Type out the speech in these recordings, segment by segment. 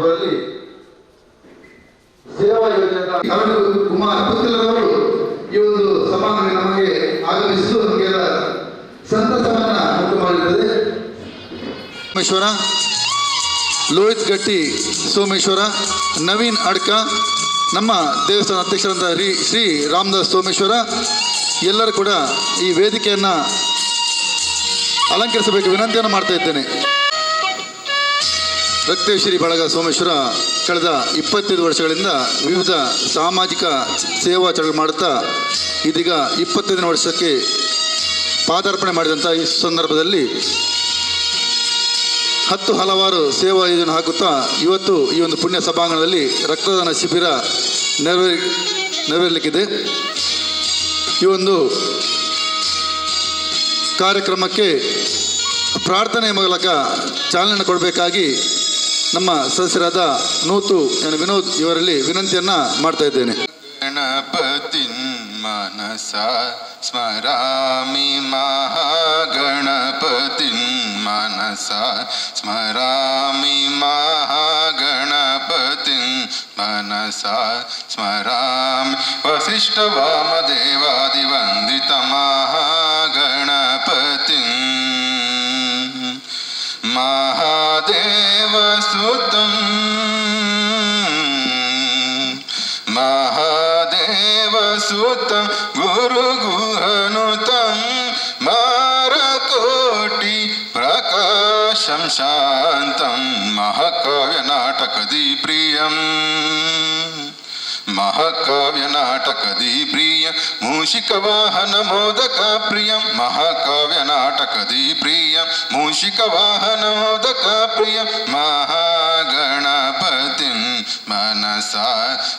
ಸಂದರ್ಭದಲ್ಲಿ ಸೇವಾ ಯೋಜನೆಯ ಅರುಣ್ ಕುಮಾರ್ ಪುತ್ತಿಲರವರು ಈ ಒಂದು ಸಮಾರಂಭ ನಮಗೆ ಆಗಮಿಸಿದ್ದು ನಮಗೆಲ್ಲ ಸಂತಸವನ್ನ ಉಂಟು ಮಾಡಿರುತ್ತದೆ. ಸೋಮೇಶ್ವರ, ಲೋಹಿತ್ ಗಟ್ಟಿ ಸೋಮೇಶ್ವರ, ನವೀನ್ ಅಡ್ಕ, ನಮ್ಮ ದೇವಸ್ಥಾನ ಅಧ್ಯಕ್ಷರಾದ ಶ್ರೀ ರಾಮದಾಸ್ ಸೋಮೇಶ್ವರ ಎಲ್ಲರೂ ಕೂಡ ಈ ವೇದಿಕೆಯನ್ನು ಅಲಂಕರಿಸಬೇಕು ವಿನಂತಿಯನ್ನು ಮಾಡ್ತಾ ಇದ್ದೇನೆ. ರಕ್ತೇಶ್ವರಿ ಬಳಗ ಸೋಮೇಶ್ವರ ಕಳೆದ 25 ವರ್ಷಗಳಿಂದ ವಿವಿಧ ಸಾಮಾಜಿಕ ಸೇವಾ ಚಳವಳಿ ಮಾಡುತ್ತಾ ಇದೀಗ 25ನೇ ವರ್ಷಕ್ಕೆ ಪಾದಾರ್ಪಣೆ ಮಾಡಿದಂಥ ಈ ಸಂದರ್ಭದಲ್ಲಿ ಹಲವಾರು ಸೇವಾ ಯೋಜನೆ ಹಾಕುತ್ತಾ ಇವತ್ತು ಈ ಒಂದು ಪುಣ್ಯ ಸಭಾಂಗಣದಲ್ಲಿ ರಕ್ತದಾನ ಶಿಬಿರ ನೆರವೇರಲಿಕ್ಕಿದೆ. ಈ ಒಂದು ಕಾರ್ಯಕ್ರಮಕ್ಕೆ ಪ್ರಾರ್ಥನೆ ಮೂಲಕ ಚಾಲನೆ ಕೊಡಬೇಕಾಗಿ ನಮ್ಮ ಸದಸ್ಯರಾದ ವಿನೋದ್ ಇವರಲ್ಲಿ ವಿನಂತಿಯನ್ನು ಮಾಡ್ತಾ ಇದ್ದೇನೆ. ಗಣಪತಿನ್ ಮನಸ ಸ್ಮರಾಮಿ ಮಹಾಗಣಪತಿನ್ ಮನಸ ಸ್ಮರಾಮಿ ಮಹಾಗಣಪತಿನ್ ಮನಸ ಸ್ಮರಾಮಿ ವಸಿಷ್ಠ ವಾಮದೇವಾದಿವಂದಿತ ಮಹಾಗಣಪತಿನ್ ಮಹಾದೇವಸುತಂ ಮಹಾದೇವಸುತಂ ಗುರುಗುಹನುತಂ ಮಾರಕೋಟಿ ಪ್ರಕಾಶಂ ಶಾಂತಂ ಮಹಾಕಾವ್ಯ ನಾಟಕದಿ ಪ್ರಿಯಂ ಮಹಾಕಾವ್ಯ ನಾಟಕದಿ ಪ್ರಿಯ ಮೂಷಿಕ ವಾಹನ ಮೋದಕ ಪ್ರಿಯಂ ಮಹಾಕಾವ್ಯ ನಾಟಕದಿ ಪ್ರಿಯ ಮೂಷಿಕ ವಾಹನ ಮೋದಕ ಪ್ರಿಯ ಮಹಾಗಣಪತಿನ್ ಮನಸ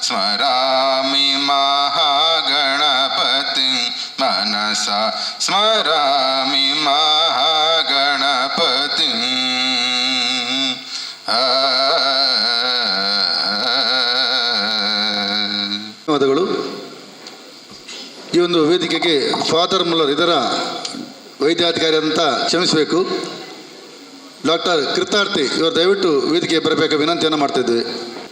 ಸ್ಮರಾಮಿ ಮಹಾಗಣಪತಿನ್ ಮನಸ ಸ್ಮರಾಮಿ ಮಹಾಗಣಪತಿನ್ ಧನ್ಯವಾದಗಳು. ಈ ಒಂದು ವೇದಿಕೆಗೆ ಫಾದರ್ ಮುಲ್ಲರ್ ಇದರ ವೈದ್ಯಾಧಿಕಾರಿ ಅಂತ ಕ್ಷಮಿಸಬೇಕು. ಡಾಕ್ಟರ್ ಕೃತಾರ್ಥಿ ಇವರು ದಯವಿಟ್ಟು ವೇದಿಕೆಗೆ ಬರಬೇಕು ವಿನಂತಿಯನ್ನು ಮಾಡ್ತಾ ಇದ್ದೇವೆ.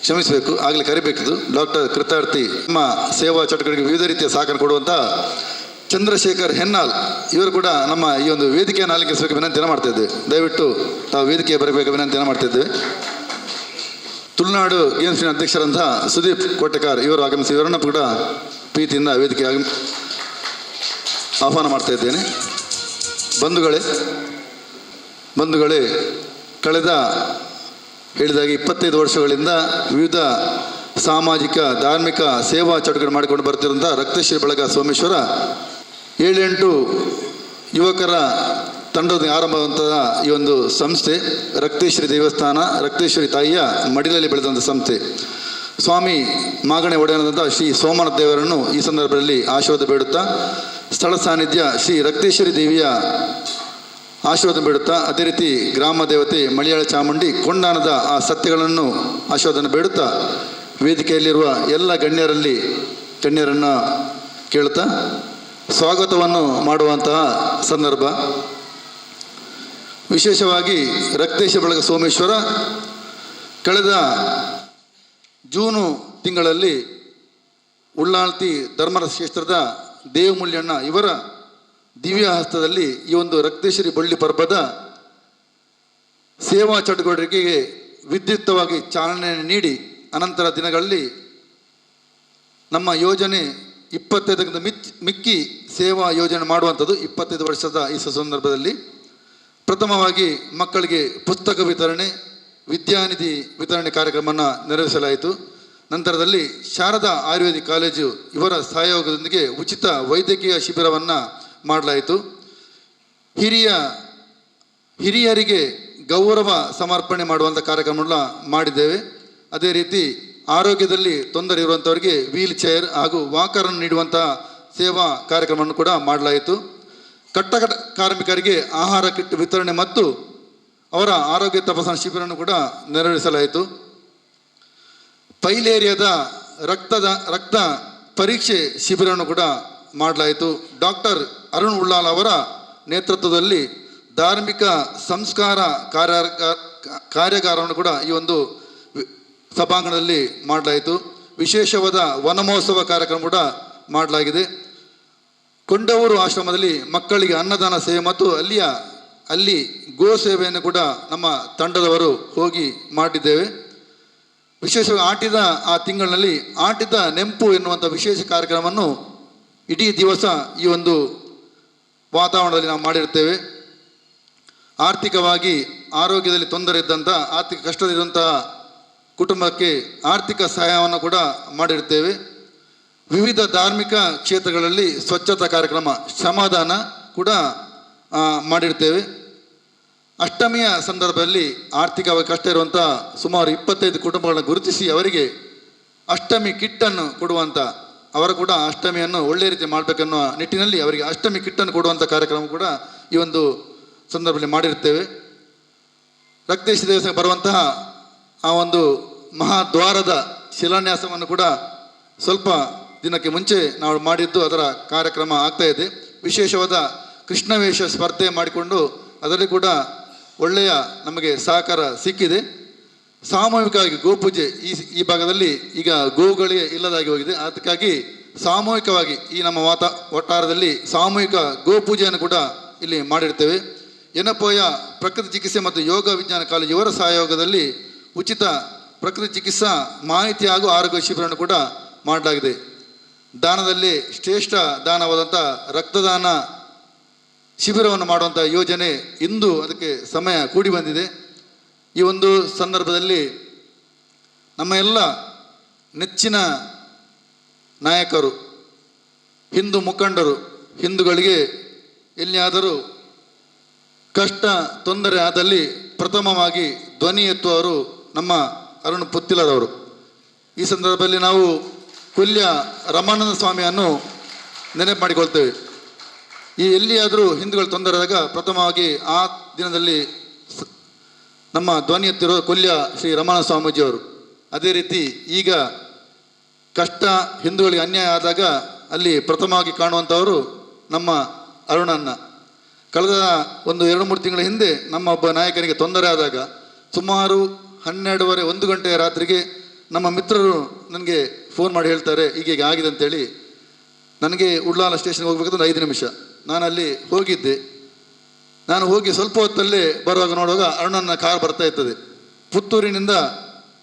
ಕ್ಷಮಿಸಬೇಕು, ಆಗಲೇ ಕರಿಬೇಕಿದ್ದು. ಡಾಕ್ಟರ್ ಕೃತಾರ್ಥಿ ನಮ್ಮ ಸೇವಾ ಚಟುವಟಿಕೆಗಳಿಗೆ ವಿವಿಧ ರೀತಿಯ ಸಹಕಾರ ಕೊಡುವಂಥ ಚಂದ್ರಶೇಖರ್ ಹೆನ್ನಾಲ್ ಇವರು ಕೂಡ ನಮ್ಮ ಈ ಒಂದು ವೇದಿಕೆಯನ್ನು ಅಲಂಕರಿಸಬೇಕು ವಿನಂತಿಯನ್ನು ಮಾಡ್ತಾ ಇದ್ದೇವೆ. ದಯವಿಟ್ಟು ತಾವು ವೇದಿಕೆಗೆ ಬರಬೇಕು ವಿನಂತಿಯನ್ನು ಮಾಡ್ತಾ ಇದ್ದೇವೆ. ತುಳುನಾಡು ಗೇಮ್ಸ್ನ ಅಧ್ಯಕ್ಷರಂಥ ಸುದೀಪ್ ಕೋಟೆಕಾರ್ ಇವರು ಆಗಮಿಸಿ ಇವರನ್ನು ಕೂಡ ಪ್ರೀತಿಯಿಂದ ವೇದಿಕೆ ಆಹ್ವಾನ ಮಾಡ್ತಾ ಇದ್ದೇನೆ. ಬಂಧುಗಳೇ ಕಳೆದ ಹೇಳಿದಾಗೆ 25 ವರ್ಷಗಳಿಂದ ವಿವಿಧ ಸಾಮಾಜಿಕ ಧಾರ್ಮಿಕ ಸೇವಾ ಚಟುವಟಿಕೆ ಮಾಡಿಕೊಂಡು ಬರ್ತಿರುವಂಥ ರಕ್ತೇಶ್ವರಿ ಬಳಗ ಸೋಮೇಶ್ವರ 7-8 ಯುವಕರ ತಂಡದ ಆರಂಭವಂತಹ ಈ ಒಂದು ಸಂಸ್ಥೆ ರಕ್ತೇಶ್ವರಿ ದೇವಸ್ಥಾನ ರಕ್ತೇಶ್ವರಿ ತಾಯಿಯ ಮಡಿಲಲ್ಲಿ ಬೆಳೆದಂಥ ಸಂಸ್ಥೆ. ಸ್ವಾಮಿ ಮಾಗಣೆ ಒಡೆಯನಾದಂಥ ಶ್ರೀ ಸೋಮನಾಥ ದೇವರನ್ನು ಈ ಸಂದರ್ಭದಲ್ಲಿ ಆಶೀರ್ವಾದ ಬೇಡುತ್ತಾ, ಸ್ಥಳ ಸಾನ್ನಿಧ್ಯ ಶ್ರೀ ರಕ್ತೇಶ್ವರಿ ದೇವಿಯ ಆಶೀರ್ವಾದ ಬೇಡುತ್ತಾ, ಅದೇ ರೀತಿ ಗ್ರಾಮ ದೇವತೆ ಮಲಯಾಳ ಚಾಮುಂಡಿ ಕೊಂಡಾನದ ಆ ಸತ್ಯಗಳನ್ನು ಆಶೀರ್ವಾದನ ಬೇಡುತ್ತಾ ವೇದಿಕೆಯಲ್ಲಿರುವ ಎಲ್ಲ ಗಣ್ಯರನ್ನು ಕೇಳುತ್ತಾ ಸ್ವಾಗತವನ್ನು ಮಾಡುವಂತಹ ಸಂದರ್ಭ. ವಿಶೇಷವಾಗಿ ರಕ್ತೇಶ್ವರಿ ಬಳಗ ಸೋಮೇಶ್ವರ ಕಳೆದ ಜೂನು ತಿಂಗಳಲ್ಲಿ ಉಳ್ಳಾಳ್ತಿ ಧರ್ಮರಕ್ಷೇತ್ರದ ದೇವಮೂಲ್ಯಣ್ಣ ಇವರ ದಿವ್ಯ ಹಸ್ತದಲ್ಲಿ ಈ ಒಂದು ರಕ್ತೇಶ್ವರಿ ಬಳ್ಳಿ ಪರ್ವದ ಸೇವಾ ಚಟುವಟಿಕೆಗೆ ವಿದ್ಯುಕ್ತವಾಗಿ ಚಾಲನೆಯನ್ನು ನೀಡಿ ಅನಂತರ ದಿನಗಳಲ್ಲಿ ನಮ್ಮ ಯೋಜನೆ 25ಕ್ಕಿಂತ ಮಿಕ್ಕಿ ಸೇವಾ ಯೋಜನೆ ಮಾಡುವಂಥದ್ದು 25 ವರ್ಷದ ಈ ಸಂದರ್ಭದಲ್ಲಿ ಪ್ರಥಮವಾಗಿ ಮಕ್ಕಳಿಗೆ ಪುಸ್ತಕ ವಿತರಣೆ, ವಿದ್ಯಾನಿಧಿ ವಿತರಣೆ ಕಾರ್ಯಕ್ರಮವನ್ನು ನೆರವೇರಿಸಲಾಯಿತು. ನಂತರದಲ್ಲಿ ಶಾರದಾ ಆಯುರ್ವೇದಿಕ್ ಕಾಲೇಜು ಇವರ ಸಹಯೋಗದೊಂದಿಗೆ ಉಚಿತ ವೈದ್ಯಕೀಯ ಶಿಬಿರವನ್ನು ಮಾಡಲಾಯಿತು. ಹಿರಿಯರಿಗೆ ಗೌರವ ಸಮರ್ಪಣೆ ಮಾಡುವಂಥ ಕಾರ್ಯಕ್ರಮವನ್ನು ಮಾಡಿದ್ದೇವೆ. ಅದೇ ರೀತಿ ಆರೋಗ್ಯದಲ್ಲಿ ತೊಂದರೆ ಇರುವಂಥವರಿಗೆ ವೀಲ್ ಚೇರ್ ಹಾಗೂ ವಾಕರನ್ನು ನೀಡುವಂತಹ ಸೇವಾ ಕಾರ್ಯಕ್ರಮವನ್ನು ಕೂಡ ಮಾಡಲಾಯಿತು. ಕಟ್ಟಡ ಕಾರ್ಮಿಕರಿಗೆ ಆಹಾರ ಕಿಟ್ ವಿತರಣೆ ಮತ್ತು ಅವರ ಆರೋಗ್ಯ ತಪಾಸಣಾ ಶಿಬಿರವನ್ನು ಕೂಡ ನೆರವೇರಿಸಲಾಯಿತು. ಪೈಲೇರಿಯಾದ ರಕ್ತ ಪರೀಕ್ಷೆ ಶಿಬಿರವನ್ನು ಕೂಡ ಮಾಡಲಾಯಿತು. ಡಾಕ್ಟರ್ ಅರುಣ್ ಉಳ್ಳಾಲ್ ಅವರ ನೇತೃತ್ವದಲ್ಲಿ ಧಾರ್ಮಿಕ ಸಂಸ್ಕಾರ ಕಾರ್ಯಾಗಾರವನ್ನು ಕೂಡ ಈ ಒಂದು ಸಭಾಂಗಣದಲ್ಲಿ ಮಾಡಲಾಯಿತು. ವಿಶೇಷವಾದ ವನಮಹೋತ್ಸವ ಕಾರ್ಯಕ್ರಮ ಕೂಡ ಮಾಡಲಾಗಿದೆ. ಕೊಂಡವೂರು ಆಶ್ರಮದಲ್ಲಿ ಮಕ್ಕಳಿಗೆ ಅನ್ನದಾನ ಸೇವೆ ಮತ್ತು ಅಲ್ಲಿ ಗೋ ಸೇವೆಯನ್ನು ಕೂಡ ನಮ್ಮ ತಂಡದವರು ಹೋಗಿ ಮಾಡಿದ್ದೇವೆ. ವಿಶೇಷವಾಗಿ ಆ ತಿಂಗಳಿನಲ್ಲಿ ಆಟಿದ ನೆಂಪು ಎನ್ನುವಂಥ ವಿಶೇಷ ಕಾರ್ಯಕ್ರಮವನ್ನು ಇಡೀ ದಿವಸ ಈ ಒಂದು ವಾತಾವರಣದಲ್ಲಿ ನಾವು ಮಾಡಿರ್ತೇವೆ. ಆರ್ಥಿಕವಾಗಿ ಆರೋಗ್ಯದಲ್ಲಿ ತೊಂದರೆ ಇದ್ದಂಥ ಆರ್ಥಿಕ ಕಷ್ಟದಿದ್ದಂತಹ ಕುಟುಂಬಕ್ಕೆ ಆರ್ಥಿಕ ಸಹಾಯವನ್ನು ಕೂಡ ಮಾಡಿರ್ತೇವೆ. ವಿವಿಧ ಧಾರ್ಮಿಕ ಕ್ಷೇತ್ರಗಳಲ್ಲಿ ಸ್ವಚ್ಛತಾ ಕಾರ್ಯಕ್ರಮ, ಶ್ರಮದಾನ ಕೂಡ ಮಾಡಿರ್ತೇವೆ. ಅಷ್ಟಮಿಯ ಸಂದರ್ಭದಲ್ಲಿ ಆರ್ಥಿಕವಾಗಿ ಕಷ್ಟ ಇರುವಂಥ ಸುಮಾರು 25 ಕುಟುಂಬಗಳನ್ನು ಗುರುತಿಸಿ ಅವರಿಗೆ ಅಷ್ಟಮಿ ಕಿಟ್ಟನ್ನು ಕೊಡುವಂಥ, ಅವರ ಕೂಡ ಅಷ್ಟಮಿಯನ್ನು ಒಳ್ಳೆಯ ರೀತಿ ಮಾಡಬೇಕನ್ನೋ ನಿಟ್ಟಿನಲ್ಲಿ ಅವರಿಗೆ ಅಷ್ಟಮಿ ಕಿಟ್ಟನ್ನು ಕೊಡುವಂಥ ಕಾರ್ಯಕ್ರಮ ಕೂಡ ಈ ಒಂದು ಸಂದರ್ಭದಲ್ಲಿ ಮಾಡಿರ್ತೇವೆ. ರಕ್ತೇಶ ದೇವಸ್ಥಾನಕ್ಕೆ ಬರುವಂತಹ ಆ ಒಂದು ಮಹಾದ್ವಾರದ ಶಿಲಾನ್ಯಾಸವನ್ನು ಕೂಡ ಸ್ವಲ್ಪ ದಿನಕ್ಕೆ ಮುಂಚೆ ನಾವು ಮಾಡಿದ್ದು ಅದರ ಕಾರ್ಯಕ್ರಮ ಆಗ್ತಾ ಇದೆ. ವಿಶೇಷವಾದ ಕೃಷ್ಣವೇಷ ಸ್ಪರ್ಧೆ ಮಾಡಿಕೊಂಡು ಅದರಲ್ಲಿ ಕೂಡ ಒಳ್ಳೆಯ ನಮಗೆ ಸಹಕಾರ ಸಿಕ್ಕಿದೆ. ಸಾಮೂಹಿಕವಾಗಿ ಗೋಪೂಜೆ ಈ ಭಾಗದಲ್ಲಿ ಈಗ ಗೋಗಳಿಗೆ ಇಲ್ಲದಾಗಿ ಹೋಗಿದೆ. ಅದಕ್ಕಾಗಿ ಸಾಮೂಹಿಕವಾಗಿ ಈ ನಮ್ಮ ವಠಾರದಲ್ಲಿ ಸಾಮೂಹಿಕ ಗೋಪೂಜೆಯನ್ನು ಕೂಡ ಇಲ್ಲಿ ಮಾಡಿರ್ತೇವೆ. ಎನಪೋಯ ಪ್ರಕೃತಿ ಚಿಕಿತ್ಸೆ ಮತ್ತು ಯೋಗ ವಿಜ್ಞಾನ ಕಾಲೇಜು ಇವರ ಸಹಯೋಗದಲ್ಲಿ ಉಚಿತ ಪ್ರಕೃತಿ ಚಿಕಿತ್ಸಾ ಮಾಹಿತಿ ಹಾಗೂ ಆರೋಗ್ಯ ಶಿಬಿರವನ್ನು ಕೂಡ ಮಾಡಲಾಗಿದೆ. ದಾನದಲ್ಲಿ ಶ್ರೇಷ್ಠ ದಾನವಾದಂಥ ರಕ್ತದಾನ ಶಿಬಿರವನ್ನು ಮಾಡುವಂಥ ಯೋಜನೆ ಇಂದು ಅದಕ್ಕೆ ಸಮಯ ಕೂಡಿ ಬಂದಿದೆ. ಈ ಒಂದು ಸಂದರ್ಭದಲ್ಲಿ ನಮ್ಮ ಎಲ್ಲ ನೆಚ್ಚಿನ ನಾಯಕರು, ಹಿಂದೂ ಮುಖಂಡರು, ಹಿಂದೂಗಳಿಗೆ ಎಲ್ಲಿಯಾದರೂ ಕಷ್ಟ ತೊಂದರೆ ಆದಲ್ಲಿ ಪ್ರಥಮವಾಗಿ ಧ್ವನಿ ಎತ್ತುವವರು ನಮ್ಮ ಅರುಣ್ ಪುತ್ತಿಲರವರು. ಈ ಸಂದರ್ಭದಲ್ಲಿ ನಾವು ಕೊಲ್ಯ ರಮಾನಂದ ಸ್ವಾಮಿಯನ್ನು ನೆನಪು ಮಾಡಿಕೊಳ್ತೇವೆ. ಈ ಎಲ್ಲಿಯಾದರೂ ಹಿಂದೂಗಳು ತೊಂದರೆ ಆದಾಗ ಪ್ರಥಮವಾಗಿ ಆ ದಿನದಲ್ಲಿ ನಮ್ಮ ಧ್ವನಿ ಎತ್ತಿರೋ ಕೊಲ್ಯ ಶ್ರೀ ರಮಾನಂದ ಸ್ವಾಮೀಜಿಯವರು. ಅದೇ ರೀತಿ ಈಗ ಕಷ್ಟ ಹಿಂದೂಗಳಿಗೆ ಅನ್ಯಾಯ ಆದಾಗ ಅಲ್ಲಿ ಪ್ರಥಮವಾಗಿ ಕಾಣುವಂಥವರು ನಮ್ಮ ಅರುಣಣ್ಣ. ಕಳೆದ ಒಂದು 2-3 ತಿಂಗಳ ಹಿಂದೆ ನಮ್ಮ ಒಬ್ಬ ನಾಯಕನಿಗೆ ತೊಂದರೆ ಆದಾಗ ಸುಮಾರು 12:30 1 ಗಂಟೆಯ ರಾತ್ರಿಗೆ ನಮ್ಮ ಮಿತ್ರರು ನನಗೆ ಫೋನ್ ಮಾಡಿ ಹೇಳ್ತಾರೆ ಹೀಗೆ ಆಗಿದೆ ಅಂತೇಳಿ. ನನಗೆ ಉಳ್ಳಾಲ ಸ್ಟೇಷನ್ಗೆ ಹೋಗ್ಬೇಕಂದ್ರೆ 5 ನಿಮಿಷ. ನಾನು ಅಲ್ಲಿ ಹೋಗಿದ್ದೆ. ನಾನು ಹೋಗಿ ಸ್ವಲ್ಪ ಹೊತ್ತಲ್ಲೇ ಬರುವಾಗ ನೋಡುವಾಗ ಅರುಣನ ಕಾರ್ ಬರ್ತಾ ಇರ್ತದೆ. ಪುತ್ತೂರಿನಿಂದ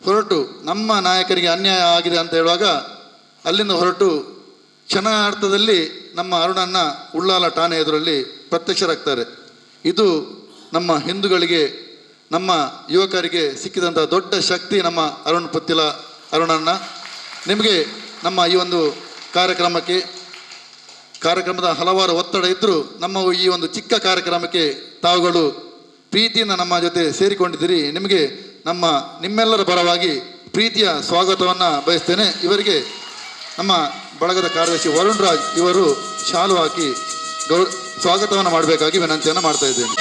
ಹೊರಟು ನಮ್ಮ ನಾಯಕರಿಗೆ ಅನ್ಯಾಯ ಆಗಿದೆ ಅಂತ ಹೇಳುವಾಗ ಅಲ್ಲಿಂದ ಹೊರಟು ಕ್ಷಣಾರ್ಥದಲ್ಲಿ ನಮ್ಮ ಅರುಣನ್ನ ಉಳ್ಳಾಲ ಠಾಣೆ ಎದುರಲ್ಲಿ ಪ್ರತ್ಯಕ್ಷರಾಗ್ತಾರೆ. ಇದು ನಮ್ಮ ಹಿಂದೂಗಳಿಗೆ, ನಮ್ಮ ಯುವಕರಿಗೆ ಸಿಕ್ಕಿದಂಥ ದೊಡ್ಡ ಶಕ್ತಿ ನಮ್ಮ ಅರುಣ್ ಪುತ್ತಿಲ ಅರುಣಣ್ಣ. ನಿಮಗೆ ನಮ್ಮ ಈ ಒಂದು ಕಾರ್ಯಕ್ರಮದ ಹಲವಾರು ಒತ್ತಡ ಇದ್ದರೂ ನಮ್ಮ ಈ ಒಂದು ಚಿಕ್ಕ ಕಾರ್ಯಕ್ರಮಕ್ಕೆ ತಾವುಗಳು ಪ್ರೀತಿಯಿಂದ ನಮ್ಮ ಜೊತೆ ಸೇರಿಕೊಂಡಿದ್ದೀರಿ. ನಿಮಗೆ ನಿಮ್ಮೆಲ್ಲರ ಪರವಾಗಿ ಪ್ರೀತಿಯ ಸ್ವಾಗತವನ್ನು ಬಯಸ್ತೇನೆ. ಇವರಿಗೆ ನಮ್ಮ ಬಳಗದ ಕಾರ್ಯದರ್ಶಿ ವರುಣ್ ರಾಜ್ ಇವರು ಶಾಲು ಹಾಕಿ ಸ್ವಾಗತವನ್ನು ಮಾಡಬೇಕಾಗಿ ವಿನಂತಿಯನ್ನು ಮಾಡ್ತಾ ಇದ್ದೇನೆ.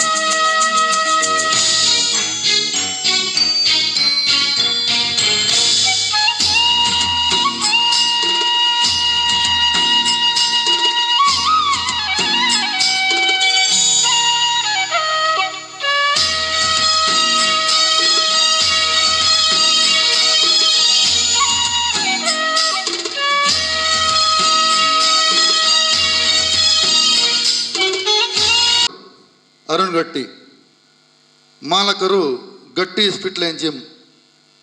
ಅರುಣ್ ಗಟ್ಟಿ ಮಾಲಕರು ಗಟ್ಟಿ ಸ್ಪಿಟ್ ಲೈನ್ ಜಿಮ್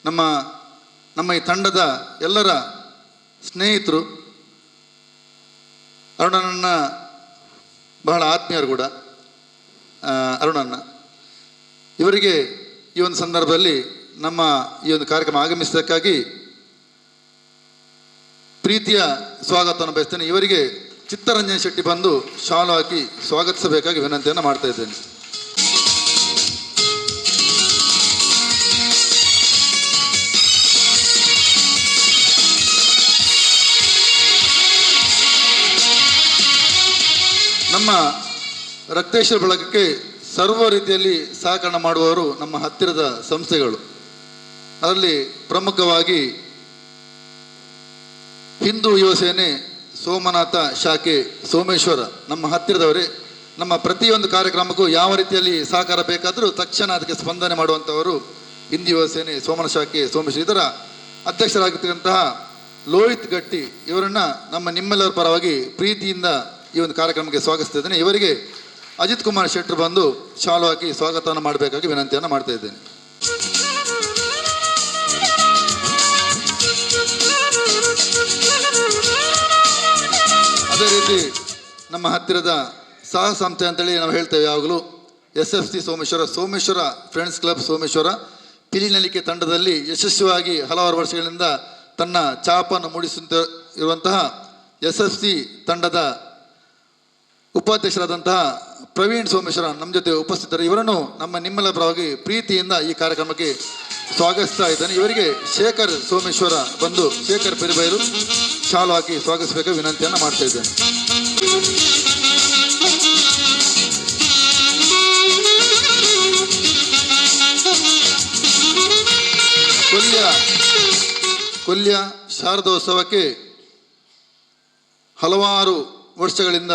ನಮ್ಮ ಈ ತಂಡದ ಎಲ್ಲರ ಸ್ನೇಹಿತರು. ಅರುಣಣ್ಣ ಬಹಳ ಆತ್ಮೀಯರು ಕೂಡ. ಅರುಣಣ್ಣ ಇವರಿಗೆ ಈ ಒಂದು ಸಂದರ್ಭದಲ್ಲಿ ನಮ್ಮ ಈ ಒಂದು ಕಾರ್ಯಕ್ರಮ ಆಗಮಿಸಿದ್ದಕ್ಕಾಗಿ ಪ್ರೀತಿಯ ಸ್ವಾಗತವನ್ನು ಬಯಸ್ತೇನೆ. ಇವರಿಗೆ ಚಿತ್ತರಂಜನ್ ಶೆಟ್ಟಿ ಬಂದು ಶಾಲು ಹಾಕಿ ಸ್ವಾಗತಿಸಬೇಕಾಗಿ ವಿನಂತಿಯನ್ನು ಮಾಡ್ತಾ ಇದ್ದೇನೆ. ನಮ್ಮ ರಕ್ತೇಶ್ವರ ಬಳಗಕ್ಕೆ ಸರ್ವ ರೀತಿಯಲ್ಲಿ ಸಹಕರಣ ಮಾಡುವವರು ನಮ್ಮ ಹತ್ತಿರದ ಸಂಸ್ಥೆಗಳು. ಅದರಲ್ಲಿ ಪ್ರಮುಖವಾಗಿ ಹಿಂದೂ ಯುವ ಸೇನೆ ಸೋಮನಾಥ ಶಾಖೆ ಸೋಮೇಶ್ವರ ನಮ್ಮ ಹತ್ತಿರದವರೇ. ನಮ್ಮ ಪ್ರತಿಯೊಂದು ಕಾರ್ಯಕ್ರಮಕ್ಕೂ ಯಾವ ರೀತಿಯಲ್ಲಿ ಸಹಕಾರ ಬೇಕಾದರೂ ತಕ್ಷಣ ಅದಕ್ಕೆ ಸ್ಪಂದನೆ ಮಾಡುವಂಥವರು ಹಿಂದೂ ಯುವ ಸೇನೆ ಸೋಮನ ಶಾಖೆ ಸೋಮೇಶ್ವರ. ಇದರ ಅಧ್ಯಕ್ಷರಾಗಿರ್ತಕ್ಕಂತಹ ಲೋಹಿತ್ ಗಟ್ಟಿ ಇವರನ್ನು ನಿಮ್ಮೆಲ್ಲರ ಪರವಾಗಿ ಪ್ರೀತಿಯಿಂದ ಈ ಒಂದು ಕಾರ್ಯಕ್ರಮಕ್ಕೆ ಸ್ವಾಗತಿಸ್ತಿದ್ದೇನೆ. ಇವರಿಗೆ ಅಜಿತ್ ಕುಮಾರ್ ಶೆಟ್ಟರ್ ಬಂದು ಶಾಲು ಹಾಕಿ ಸ್ವಾಗತವನ್ನು ಮಾಡಬೇಕಾಗಿ ವಿನಂತಿಯನ್ನು ಮಾಡ್ತಾ ಇದ್ದೇನೆ. ಅದೇ ರೀತಿ ನಮ್ಮ ಹತ್ತಿರದ ಸಹ ಸಂಸ್ಥೆ ಅಂತೇಳಿ ನಾವು ಹೇಳ್ತೇವೆ ಯಾವಾಗಲೂ SFC Someshwara friends club Someshwara Pilinalike ತಂಡದಲ್ಲಿ ಯಶಸ್ವಿಯಾಗಿ ಹಲವಾರು ವರ್ಷಗಳಿಂದ ತನ್ನ ಛಾಪನ್ನು ಮೂಡಿಸುತ್ತ ಇರುವಂತಹ SFC ತಂಡದ ಉಪಾಧ್ಯಕ್ಷರಾದಂತಹ ಪ್ರವೀಣ್ ಸೋಮೇಶ್ವರ ನಮ್ಮ ಜೊತೆ ಉಪಸ್ಥಿತರು. ಇವರನ್ನು ನಿಮ್ಮೆಲ್ಲರ ಪರವಾಗಿ ಪ್ರೀತಿಯಿಂದ ಈ ಕಾರ್ಯಕ್ರಮಕ್ಕೆ ಸ್ವಾಗತಿಸ್ತಾ ಇದ್ದೇನೆ. ಇವರಿಗೆ ಶೇಖರ್ ಸೋಮೇಶ್ವರ ಬಂದು ಶೇಖರ್ ಪೆರಿಬೈಲು ಶಾಲು ಹಾಕಿ ಸ್ವಾಗತಿಸಬೇಕು ವಿನಂತಿಯನ್ನು ಮಾಡ್ತಾ ಇದ್ದೇನೆ. ಕೊಲ್ಯ ಶಾರದೋತ್ಸವಕ್ಕೆ ಹಲವಾರು ವರ್ಷಗಳಿಂದ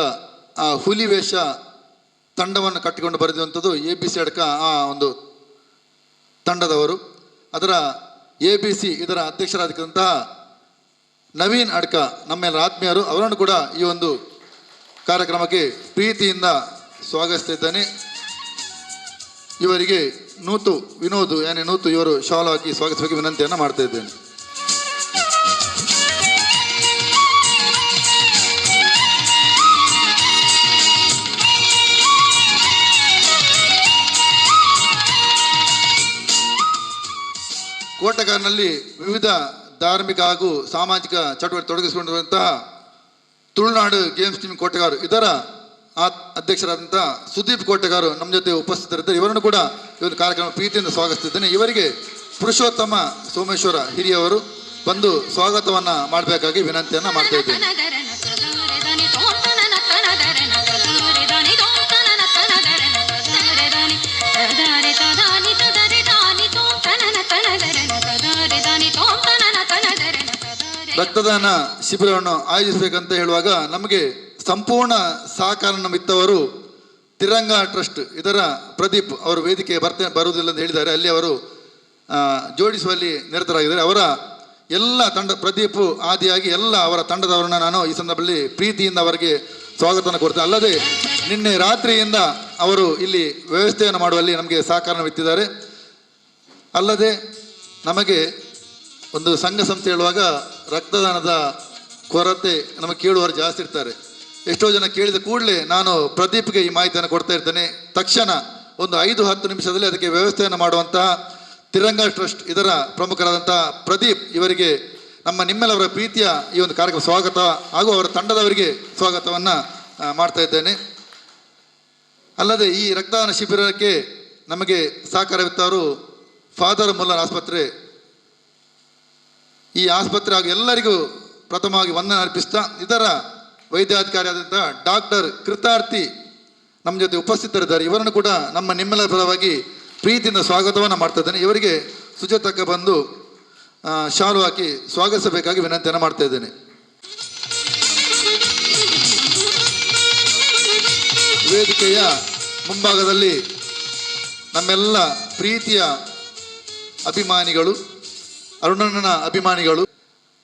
ಆ ಹುಲಿ ವೇಷ ತಂಡವನ್ನು ಕಟ್ಟಿಕೊಂಡು ಬರೆದಿರುವಂಥದ್ದು ABC ಅಡ್ಕ ಆ ಒಂದು ತಂಡದವರು. ಅದರ ABC ಇದರ ಅಧ್ಯಕ್ಷರಾಗಿದ್ದಂತಹ ನವೀನ್ ಅಡ್ಕ ನಮ್ಮೆಲ್ಲ ಆತ್ಮೀಯರು, ಅವರನ್ನು ಕೂಡ ಈ ಒಂದು ಕಾರ್ಯಕ್ರಮಕ್ಕೆ ಪ್ರೀತಿಯಿಂದ ಸ್ವಾಗತಿಸ್ತಿದ್ದೇನೆ. ಇವರಿಗೆ ವಿನೋದ್ ಇವರು ಶಾಲು ಹಾಕಿ ಸ್ವಾಗತಿಸಬೇಕು ವಿನಂತಿಯನ್ನು ಮಾಡ್ತಾ ಇದ್ದೇನೆ. ಕೋಟಗಾರ್ನಲ್ಲಿ ವಿವಿಧ ಧಾರ್ಮಿಕ ಹಾಗೂ ಸಾಮಾಜಿಕ ಚಟುವಟಿಕೆ ತೊಡಗಿಸಿಕೊಂಡಿರುವಂತಹ ತುಳುನಾಡು ಗೇಮ್ಸ್ ಟೀಮ್ ಕೋಟೆಗಾರು ಇದರ ಅಧ್ಯಕ್ಷರಾದಂತಹ ಸುದೀಪ್ ಕೋಟೆಗಾರು ನಮ್ಮ ಜೊತೆ ಉಪಸ್ಥಿತರಿದ್ದಾರೆ. ಇವರನ್ನು ಕೂಡ ಈ ಒಂದು ಕಾರ್ಯಕ್ರಮ ಪ್ರೀತಿಯಿಂದ ಸ್ವಾಗತಿಸಿದ್ದೇನೆ. ಇವರಿಗೆ ಪುರುಷೋತ್ತಮ ಸೋಮೇಶ್ವರ ಹಿರಿಯವರು ಬಂದು ಸ್ವಾಗತವನ್ನು ಮಾಡಬೇಕಾಗಿ ವಿನಂತಿಯನ್ನು ಮಾಡ್ತಾ ಇದ್ದೇನೆ. ರಕ್ತದಾನ ಶಿಬಿರವನ್ನು ಆಯೋಜಿಸಬೇಕಂತ ಹೇಳುವಾಗ ನಮಗೆ ಸಂಪೂರ್ಣ ಸಹಕಾರ ಇತ್ತವರು ತಿರಂಗ ಟ್ರಸ್ಟ್ ಇದರ ಪ್ರದೀಪ್ ಅವರು ವೇದಿಕೆ ಬರುವುದಿಲ್ಲ ಅಂತ ಹೇಳಿದ್ದಾರೆ. ಅಲ್ಲಿ ಅವರು ಜೋಡಿಸುವಲ್ಲಿ ನಿರತರಾಗಿದ್ದಾರೆ. ಅವರ ಎಲ್ಲ ತಂಡ ಪ್ರದೀಪ್ ಆದಿಯಾಗಿ ಎಲ್ಲ ಅವರ ತಂಡದವರನ್ನು ನಾನು ಈ ಸಂದರ್ಭದಲ್ಲಿ ಪ್ರೀತಿಯಿಂದ ಅವರಿಗೆ ಸ್ವಾಗತವನ್ನು ಕೊಡ್ತೇನೆ. ಅಲ್ಲದೆ ನಿನ್ನೆ ರಾತ್ರಿಯಿಂದ ಅವರು ಇಲ್ಲಿ ವ್ಯವಸ್ಥೆಯನ್ನು ಮಾಡುವಲ್ಲಿ ನಮಗೆ ಸಹಕಾರವಿತ್ತಿದ್ದಾರೆ. ಅಲ್ಲದೆ ನಮಗೆ ಒಂದು ಸಂಘ ಸಂಸ್ಥೆ ಹೇಳುವಾಗ ರಕ್ತದಾನದ ಕೊರತೆ ನಮಗೆ ಕೇಳುವವರು ಜಾಸ್ತಿ ಇರ್ತಾರೆ. ಎಷ್ಟೋ ಜನ ಕೇಳಿದ ಕೂಡಲೇ ನಾನು ಪ್ರದೀಪ್ಗೆ ಈ ಮಾಹಿತಿಯನ್ನು ಕೊಡ್ತಾ ಇರ್ತೇನೆ. ತಕ್ಷಣ ಒಂದು 5-10 ನಿಮಿಷದಲ್ಲಿ ಅದಕ್ಕೆ ವ್ಯವಸ್ಥೆಯನ್ನು ಮಾಡುವಂತಹ ತಿರಂಗ ಟ್ರಸ್ಟ್ ಇದರ ಪ್ರಮುಖರಾದಂತಹ ಪ್ರದೀಪ್ ಇವರಿಗೆ ನಿಮ್ಮೆಲ್ಲವರ ಪ್ರೀತಿಯ ಈ ಒಂದು ಕಾರ್ಯಕ್ರಮ ಸ್ವಾಗತ ಹಾಗೂ ಅವರ ತಂಡದವರಿಗೆ ಸ್ವಾಗತವನ್ನು ಮಾಡ್ತಾ ಇದ್ದೇನೆ. ಅಲ್ಲದೆ ಈ ರಕ್ತದಾನ ಶಿಬಿರಕ್ಕೆ ನಮಗೆ ಸಹಕಾರವಿತ್ತವರು ಫಾದರ್ ಮುಲ್ಲರ್ ಆಸ್ಪತ್ರೆ. ಈ ಆಸ್ಪತ್ರೆ ಹಾಗೂ ಎಲ್ಲರಿಗೂ ಪ್ರಥಮವಾಗಿ ವಂದನೆ ಅರ್ಪಿಸ್ತಾ ಇದರ ವೈದ್ಯಾಧಿಕಾರಿಯಾದಂತಹ ಡಾಕ್ಟರ್ ಕೃತಾರ್ಥಿ ನಮ್ಮ ಜೊತೆ ಉಪಸ್ಥಿತರಿದ್ದಾರೆ. ಇವರನ್ನು ಕೂಡ ನಿಮ್ಮೆಲ್ಲರ ಪರವಾಗಿ ಪ್ರೀತಿಯಿಂದ ಸ್ವಾಗತವನ್ನು ಮಾಡ್ತಾ ಇದ್ದೇನೆ. ಇವರಿಗೆ ಸುಜಾತಕ್ಕೆ ಬಂದು ಶಾಲು ಹಾಕಿ ಸ್ವಾಗತಿಸಬೇಕಾಗಿ ವಿನಂತಿಯನ್ನು ಮಾಡ್ತಾ ಇದ್ದೇನೆ. ವೇದಿಕೆಯ ಮುಂಭಾಗದಲ್ಲಿ ನಮ್ಮೆಲ್ಲ ಪ್ರೀತಿಯ ಅಭಿಮಾನಿಗಳು, ಅರುಣನ ಅಭಿಮಾನಿಗಳು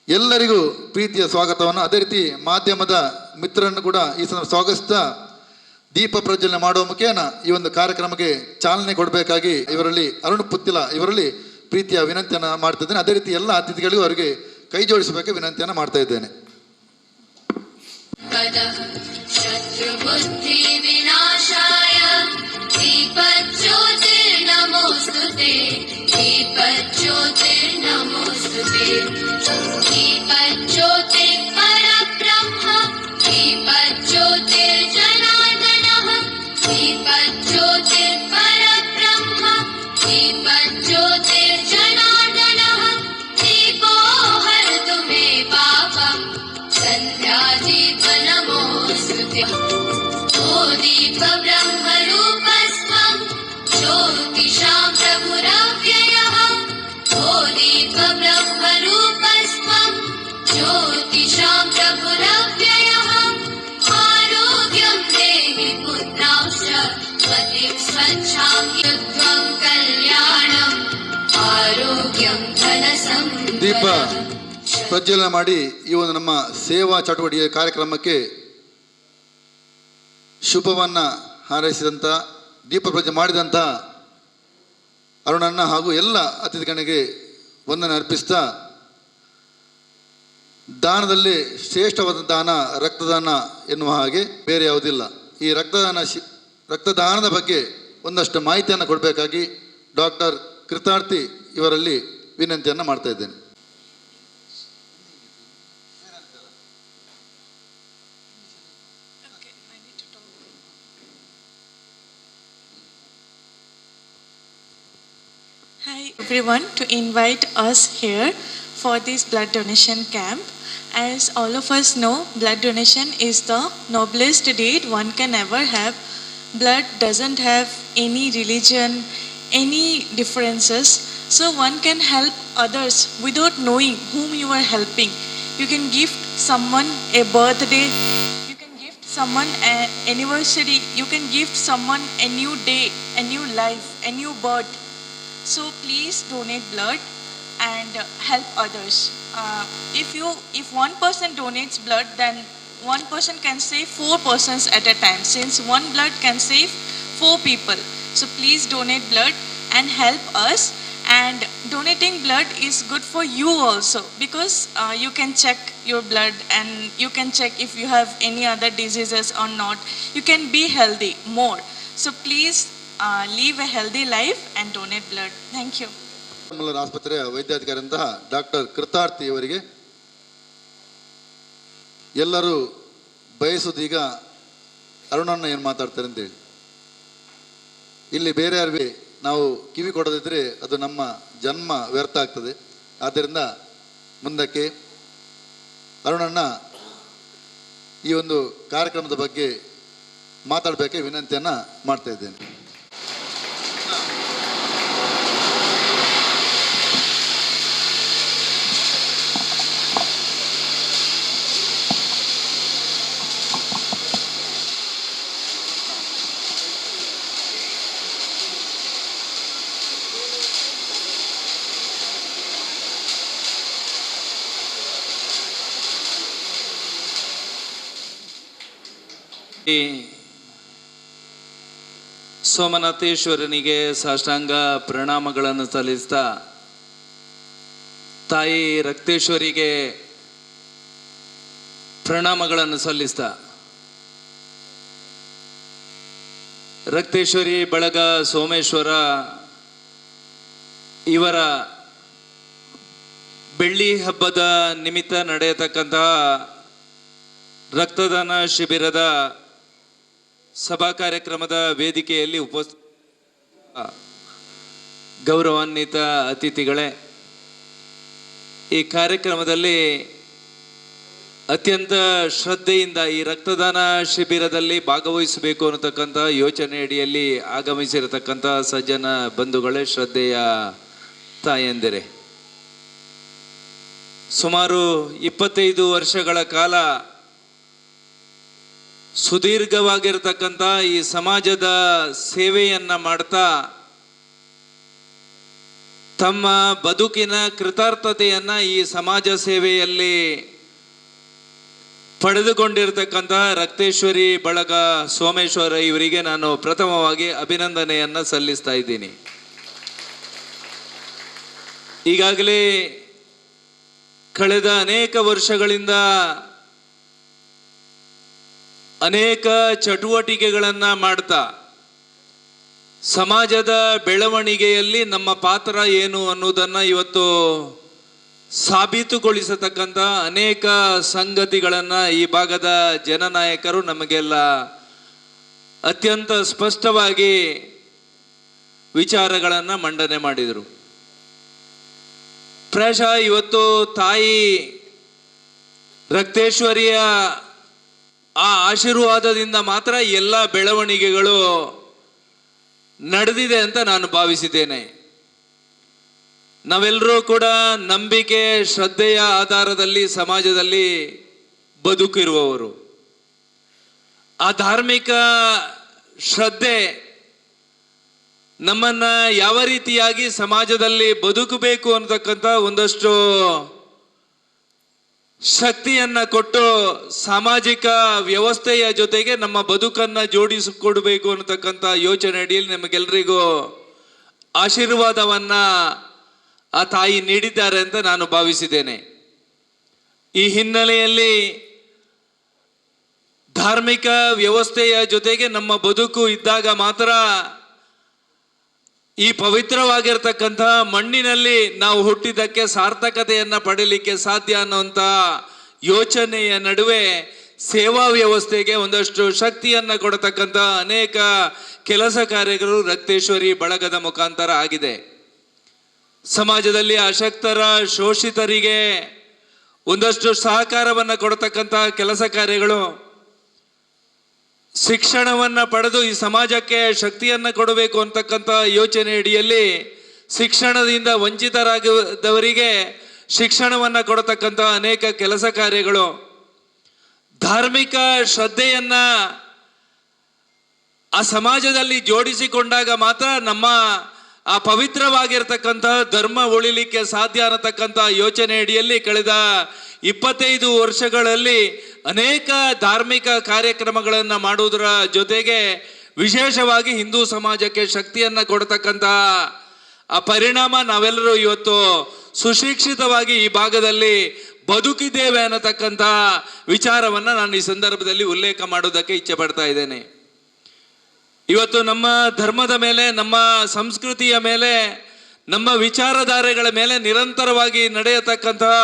ಎಲ್ಲರಿಗೂ ಪ್ರೀತಿಯ ಸ್ವಾಗತವನ್ನು, ಅದೇ ರೀತಿ ಮಾಧ್ಯಮದ ಮಿತ್ರರನ್ನು ಕೂಡ ಈ ಸ್ವಾಗತಿಸ್ತಾ ದೀಪ ಪ್ರಜ್ವಲನೆ ಮಾಡುವ ಮುಖೇನ ಈ ಒಂದು ಕಾರ್ಯಕ್ರಮಕ್ಕೆ ಚಾಲನೆ ಕೊಡಬೇಕಾಗಿ ಇವರಲ್ಲಿ ಅರುಣ್ ಪುತ್ತಿಲ ಇವರಲ್ಲಿ ಪ್ರೀತಿಯ ವಿನಂತಿಯನ್ನು ಮಾಡ್ತಾ ಇದ್ದೇನೆ. ಅದೇ ರೀತಿ ಎಲ್ಲ ಅತಿಥಿಗಳಿಗೂ ಅವರಿಗೆ ಕೈ ಜೋಡಿಸಬೇಕು ವಿನಂತಿಯನ್ನು ಮಾಡ್ತಾ ಇದ್ದೇನೆ. ದೀಪ ಪ್ರಜ್ವಲನೆ ಮಾಡಿ ಈ ಒಂದು ನಮ್ಮ ಸೇವಾ ಚಟುವಟಿಕೆ ಕಾರ್ಯಕ್ರಮಕ್ಕೆ ಶುಭವನ್ನು ಹಾರೈಸಿದಂಥ ದೀಪ ಪ್ರಜ್ವಲನೆ ಮಾಡಿದಂಥ ಅರುಣಣ್ಣ ಹಾಗೂ ಎಲ್ಲ ಅತಿಥಿಗಣಿಗೆ ವಂದನೆ ಅರ್ಪಿಸ್ತಾ, ದಾನದಲ್ಲಿ ಶ್ರೇಷ್ಠವಾದ ದಾನ ರಕ್ತದಾನ ಎನ್ನುವ ಹಾಗೆ ಬೇರೆ ಯಾವುದಿಲ್ಲ. ಈ ರಕ್ತದಾನದ ಬಗ್ಗೆ ಒಂದಷ್ಟು ಮಾಹಿತಿಯನ್ನು ಕೊಡಬೇಕಾಗಿ ಡಾಕ್ಟರ್ ಕೃತಾರ್ಥಿ ಇವರಲ್ಲಿ ವಿನಂತಿಯನ್ನು ಮಾಡ್ತಾ ಇದ್ದೇನೆ. Hi everyone, to invite us here for this blood donation camp. As all of us know, blood donation is the noblest deed one can ever have. Blood doesn't have any religion, any differences. So one can help others without knowing whom you are helping. You can gift someone a birthday, you can gift someone an anniversary, you can gift someone a new day, a new life, a new birth. So please donate blood and help others. If one person donates blood, then one person can save 4 persons at a time, since one blood can save 4 people. So please donate blood and help us. And donating blood is good for you also, because you can check your blood and you can check if you have any other diseases or not. You can be healthy more. So please live a healthy life and donate blood. Thank you. Muller ಆಸ್ಪತ್ರೆಯ ವೈದ್ಯಾಧಿಕಾರಿಯಂತಹ doctor ಕೃತಾರ್ಥಿ ಅವರಿಗೆ ಎಲ್ಲರೂ ಬಯಸುವುದೀಗ ಅರುಣಣ್ಣ ಏನು ಮಾತಾಡ್ತಾರೆ ಅಂತೇಳಿ. ಇಲ್ಲಿ ಬೇರೆ ಯಾರಿಗೆ ನಾವು ಕಿವಿ ಕೊಡದಿದ್ದರೆ ಅದು ನಮ್ಮ ಜನ್ಮ ವ್ಯರ್ಥ ಆಗ್ತದೆ. ಆದ್ದರಿಂದ ಮುಂದಕ್ಕೆ ಅರುಣಣ್ಣ ಈ ಒಂದು ಕಾರ್ಯಕ್ರಮದ ಬಗ್ಗೆ ಮಾತಾಡಬೇಕೆ ವಿನಂತಿಯನ್ನು ಮಾಡ್ತಾ ಇದ್ದೇನೆ. ಸೋಮನಾಥೇಶ್ವರನಿಗೆ ಸಾಷ್ಟಾಂಗ ಪ್ರಣಾಮಗಳನ್ನು ಸಲ್ಲಿಸ್ತಾ, ತಾಯಿ ರಕ್ತೇಶ್ವರಿಗೆ ಪ್ರಣಾಮಗಳನ್ನು ಸಲ್ಲಿಸ್ತಾ, ರಕ್ತೇಶ್ವರಿ ಬಳಗ ಸೋಮೇಶ್ವರ ಇವರ ಬೆಳ್ಳಿ ಹಬ್ಬದ ನಿಮಿತ್ತ ನಡೆಯತಕ್ಕಂತಹ ರಕ್ತದಾನ ಶಿಬಿರದ ಸಭಾ ಕಾರ್ಯಕ್ರಮದ ವೇದಿಕೆಯಲ್ಲಿ ಉಪಸ್ಥಿತ ಗೌರವಾನ್ವಿತ ಅತಿಥಿಗಳೇ, ಈ ಕಾರ್ಯಕ್ರಮದಲ್ಲಿ ಅತ್ಯಂತ ಶ್ರದ್ಧೆಯಿಂದ ಈ ರಕ್ತದಾನ ಶಿಬಿರದಲ್ಲಿ ಭಾಗವಹಿಸಬೇಕು ಅನ್ನತಕ್ಕಂಥ ಯೋಚನೆಯಡಿಯಲ್ಲಿ ಆಗಮಿಸಿರತಕ್ಕಂಥ ಸಜ್ಜನ ಬಂಧುಗಳೇ, ಶ್ರದ್ಧೆಯ ತಾಯಂದಿರೇ, ಸುಮಾರು 25 ವರ್ಷಗಳ ಕಾಲ ಸುದೀರ್ಘವಾಗಿರತಕ್ಕಂಥ ಈ ಸಮಾಜದ ಸೇವೆಯನ್ನ ಮಾಡ್ತಾ ತಮ್ಮ ಬದುಕಿನ ಕೃತಾರ್ಥತೆಯನ್ನ ಈ ಸಮಾಜ ಸೇವೆಯಲ್ಲಿ ಪಡೆದುಕೊಂಡಿರತಕ್ಕಂತಹ ರಕ್ತೇಶ್ವರಿ ಬಳಗ ಸೋಮೇಶ್ವರ ಇವರಿಗೆ ನಾನು ಪ್ರಥಮವಾಗಿ ಅಭಿನಂದನೆಯನ್ನ ಸಲ್ಲಿಸ್ತಾ ಇದ್ದೀನಿ. ಈಗಾಗಲೇ ಕಳೆದ ಅನೇಕ ವರ್ಷಗಳಿಂದ ಅನೇಕ ಚಟುವಟಿಕೆಗಳನ್ನು ಮಾಡ್ತಾ ಸಮಾಜದ ಬೆಳವಣಿಗೆಯಲ್ಲಿ ನಮ್ಮ ಪಾತ್ರ ಏನು ಅನ್ನೋದನ್ನು ಇವತ್ತು ಸಾಬೀತುಗೊಳಿಸತಕ್ಕಂಥ ಅನೇಕ ಸಂಗತಿಗಳನ್ನು ಈ ಭಾಗದ ಜನನಾಯಕರು ನಮಗೆಲ್ಲ ಅತ್ಯಂತ ಸ್ಪಷ್ಟವಾಗಿ ವಿಚಾರಗಳನ್ನು ಮಂಡನೆ ಮಾಡಿದರು. ಪ್ರಾಯಶಃ ಇವತ್ತು ತಾಯಿ ರಕ್ತೇಶ್ವರಿಯ ಆ ಆಶೀರ್ವಾದದಿಂದ ಮಾತ್ರ ಎಲ್ಲ ಬೆಳವಣಿಗೆಗಳು ನಡೆದಿದೆ ಅಂತ ನಾನು ಭಾವಿಸಿದ್ದೇನೆ. ನಾವೆಲ್ಲರೂ ಕೂಡ ನಂಬಿಕೆ ಶ್ರದ್ಧೆಯ ಆಧಾರದಲ್ಲಿ ಸಮಾಜದಲ್ಲಿ ಬದುಕಿರುವವರು. ಆ ಧಾರ್ಮಿಕ ಶ್ರದ್ಧೆ ನಮ್ಮನ್ನ ಯಾವ ರೀತಿಯಾಗಿ ಸಮಾಜದಲ್ಲಿ ಬದುಕಬೇಕು ಅನ್ನತಕ್ಕಂಥ ಒಂದಷ್ಟು ಶಕ್ತಿಯನ್ನ ಕೊಟ್ಟು ಸಾಮಾಜಿಕ ವ್ಯವಸ್ಥೆಯ ಜೊತೆಗೆ ನಮ್ಮ ಬದುಕನ್ನ ಜೋಡಿಸಿಕೊಡ್ಬೇಕು ಅನ್ನತಕ್ಕಂಥ ಯೋಚನೆ ಅಡಿಯಲ್ಲಿ ನಮಗೆಲ್ಲರಿಗೂ ಆಶೀರ್ವಾದವನ್ನ ಆ ತಾಯಿ ನೀಡಿದ್ದಾರೆ ಅಂತ ನಾನು ಭಾವಿಸಿದ್ದೇನೆ. ಈ ಹಿನ್ನೆಲೆಯಲ್ಲಿ ಧಾರ್ಮಿಕ ವ್ಯವಸ್ಥೆಯ ಜೊತೆಗೆ ನಮ್ಮ ಬದುಕು ಇದ್ದಾಗ ಮಾತ್ರ ಈ ಪವಿತ್ರವಾಗಿರ್ತಕ್ಕಂಥ ಮಣ್ಣಿನಲ್ಲಿ ನಾವು ಹುಟ್ಟಿದ್ದಕ್ಕೆ ಸಾರ್ಥಕತೆಯನ್ನ ಪಡೀಲಿಕ್ಕೆ ಸಾಧ್ಯ ಅನ್ನುವಂಥ ಯೋಚನೆಯ ನಡುವೆ ಸೇವಾ ವ್ಯವಸ್ಥೆಗೆ ಒಂದಷ್ಟು ಶಕ್ತಿಯನ್ನ ಕೊಡತಕ್ಕಂಥ ಅನೇಕ ಕೆಲಸ ಕಾರ್ಯಗಳು ರಕ್ತೇಶ್ವರಿ ಬಳಗದ ಮುಖಾಂತರ ಆಗಿದೆ. ಸಮಾಜದಲ್ಲಿ ಅಶಕ್ತರ, ಶೋಷಿತರಿಗೆ ಒಂದಷ್ಟು ಸಹಕಾರವನ್ನು ಕೊಡತಕ್ಕಂಥ ಕೆಲಸ ಕಾರ್ಯಗಳು, ಶಿಕ್ಷಣವನ್ನು ಪಡೆದು ಈ ಸಮಾಜಕ್ಕೆ ಶಕ್ತಿಯನ್ನ ಕೊಡಬೇಕು ಅಂತಕ್ಕಂಥ ಯೋಚನೆ ಅಡಿಯಲ್ಲಿ ಶಿಕ್ಷಣದಿಂದ ವಂಚಿತರಾಗದವರಿಗೆ ಶಿಕ್ಷಣವನ್ನು ಕೊಡತಕ್ಕಂಥ ಅನೇಕ ಕೆಲಸ ಕಾರ್ಯಗಳು, ಧಾರ್ಮಿಕ ಶ್ರದ್ಧೆಯನ್ನ ಆ ಸಮಾಜದಲ್ಲಿ ಜೋಡಿಸಿಕೊಂಡಾಗ ಮಾತ್ರ ನಮ್ಮ ಆ ಪವಿತ್ರವಾಗಿರ್ತಕ್ಕಂಥ ಧರ್ಮ ಉಳಿಲಿಕ್ಕೆ ಸಾಧ್ಯ ಅನ್ನತಕ್ಕಂಥ ಯೋಚನೆ ಅಡಿಯಲ್ಲಿ ಕಳೆದ 25 ವರ್ಷಗಳಲ್ಲಿ ಅನೇಕ ಧಾರ್ಮಿಕ ಕಾರ್ಯಕ್ರಮಗಳನ್ನು ಮಾಡುವುದರ ಜೊತೆಗೆ ವಿಶೇಷವಾಗಿ ಹಿಂದೂ ಸಮಾಜಕ್ಕೆ ಶಕ್ತಿಯನ್ನ ಕೊಡತಕ್ಕಂಥ ಆ ಪರಿಣಾಮ ನಾವೆಲ್ಲರೂ ಇವತ್ತು ಸುಶಿಕ್ಷಿತವಾಗಿ ಈ ಭಾಗದಲ್ಲಿ ಬದುಕಿದ್ದೇವೆ ಅನ್ನತಕ್ಕಂಥ ವಿಚಾರವನ್ನು ನಾನು ಈ ಸಂದರ್ಭದಲ್ಲಿ ಉಲ್ಲೇಖ ಮಾಡೋದಕ್ಕೆ ಇಚ್ಛೆ ಪಡ್ತಾ ಇದ್ದೇನೆ. ಇವತ್ತು ನಮ್ಮ ಧರ್ಮದ ಮೇಲೆ, ನಮ್ಮ ಸಂಸ್ಕೃತಿಯ ಮೇಲೆ, ನಮ್ಮ ವಿಚಾರಧಾರೆಗಳ ಮೇಲೆ ನಿರಂತರವಾಗಿ ನಡೆಯತಕ್ಕಂತಹ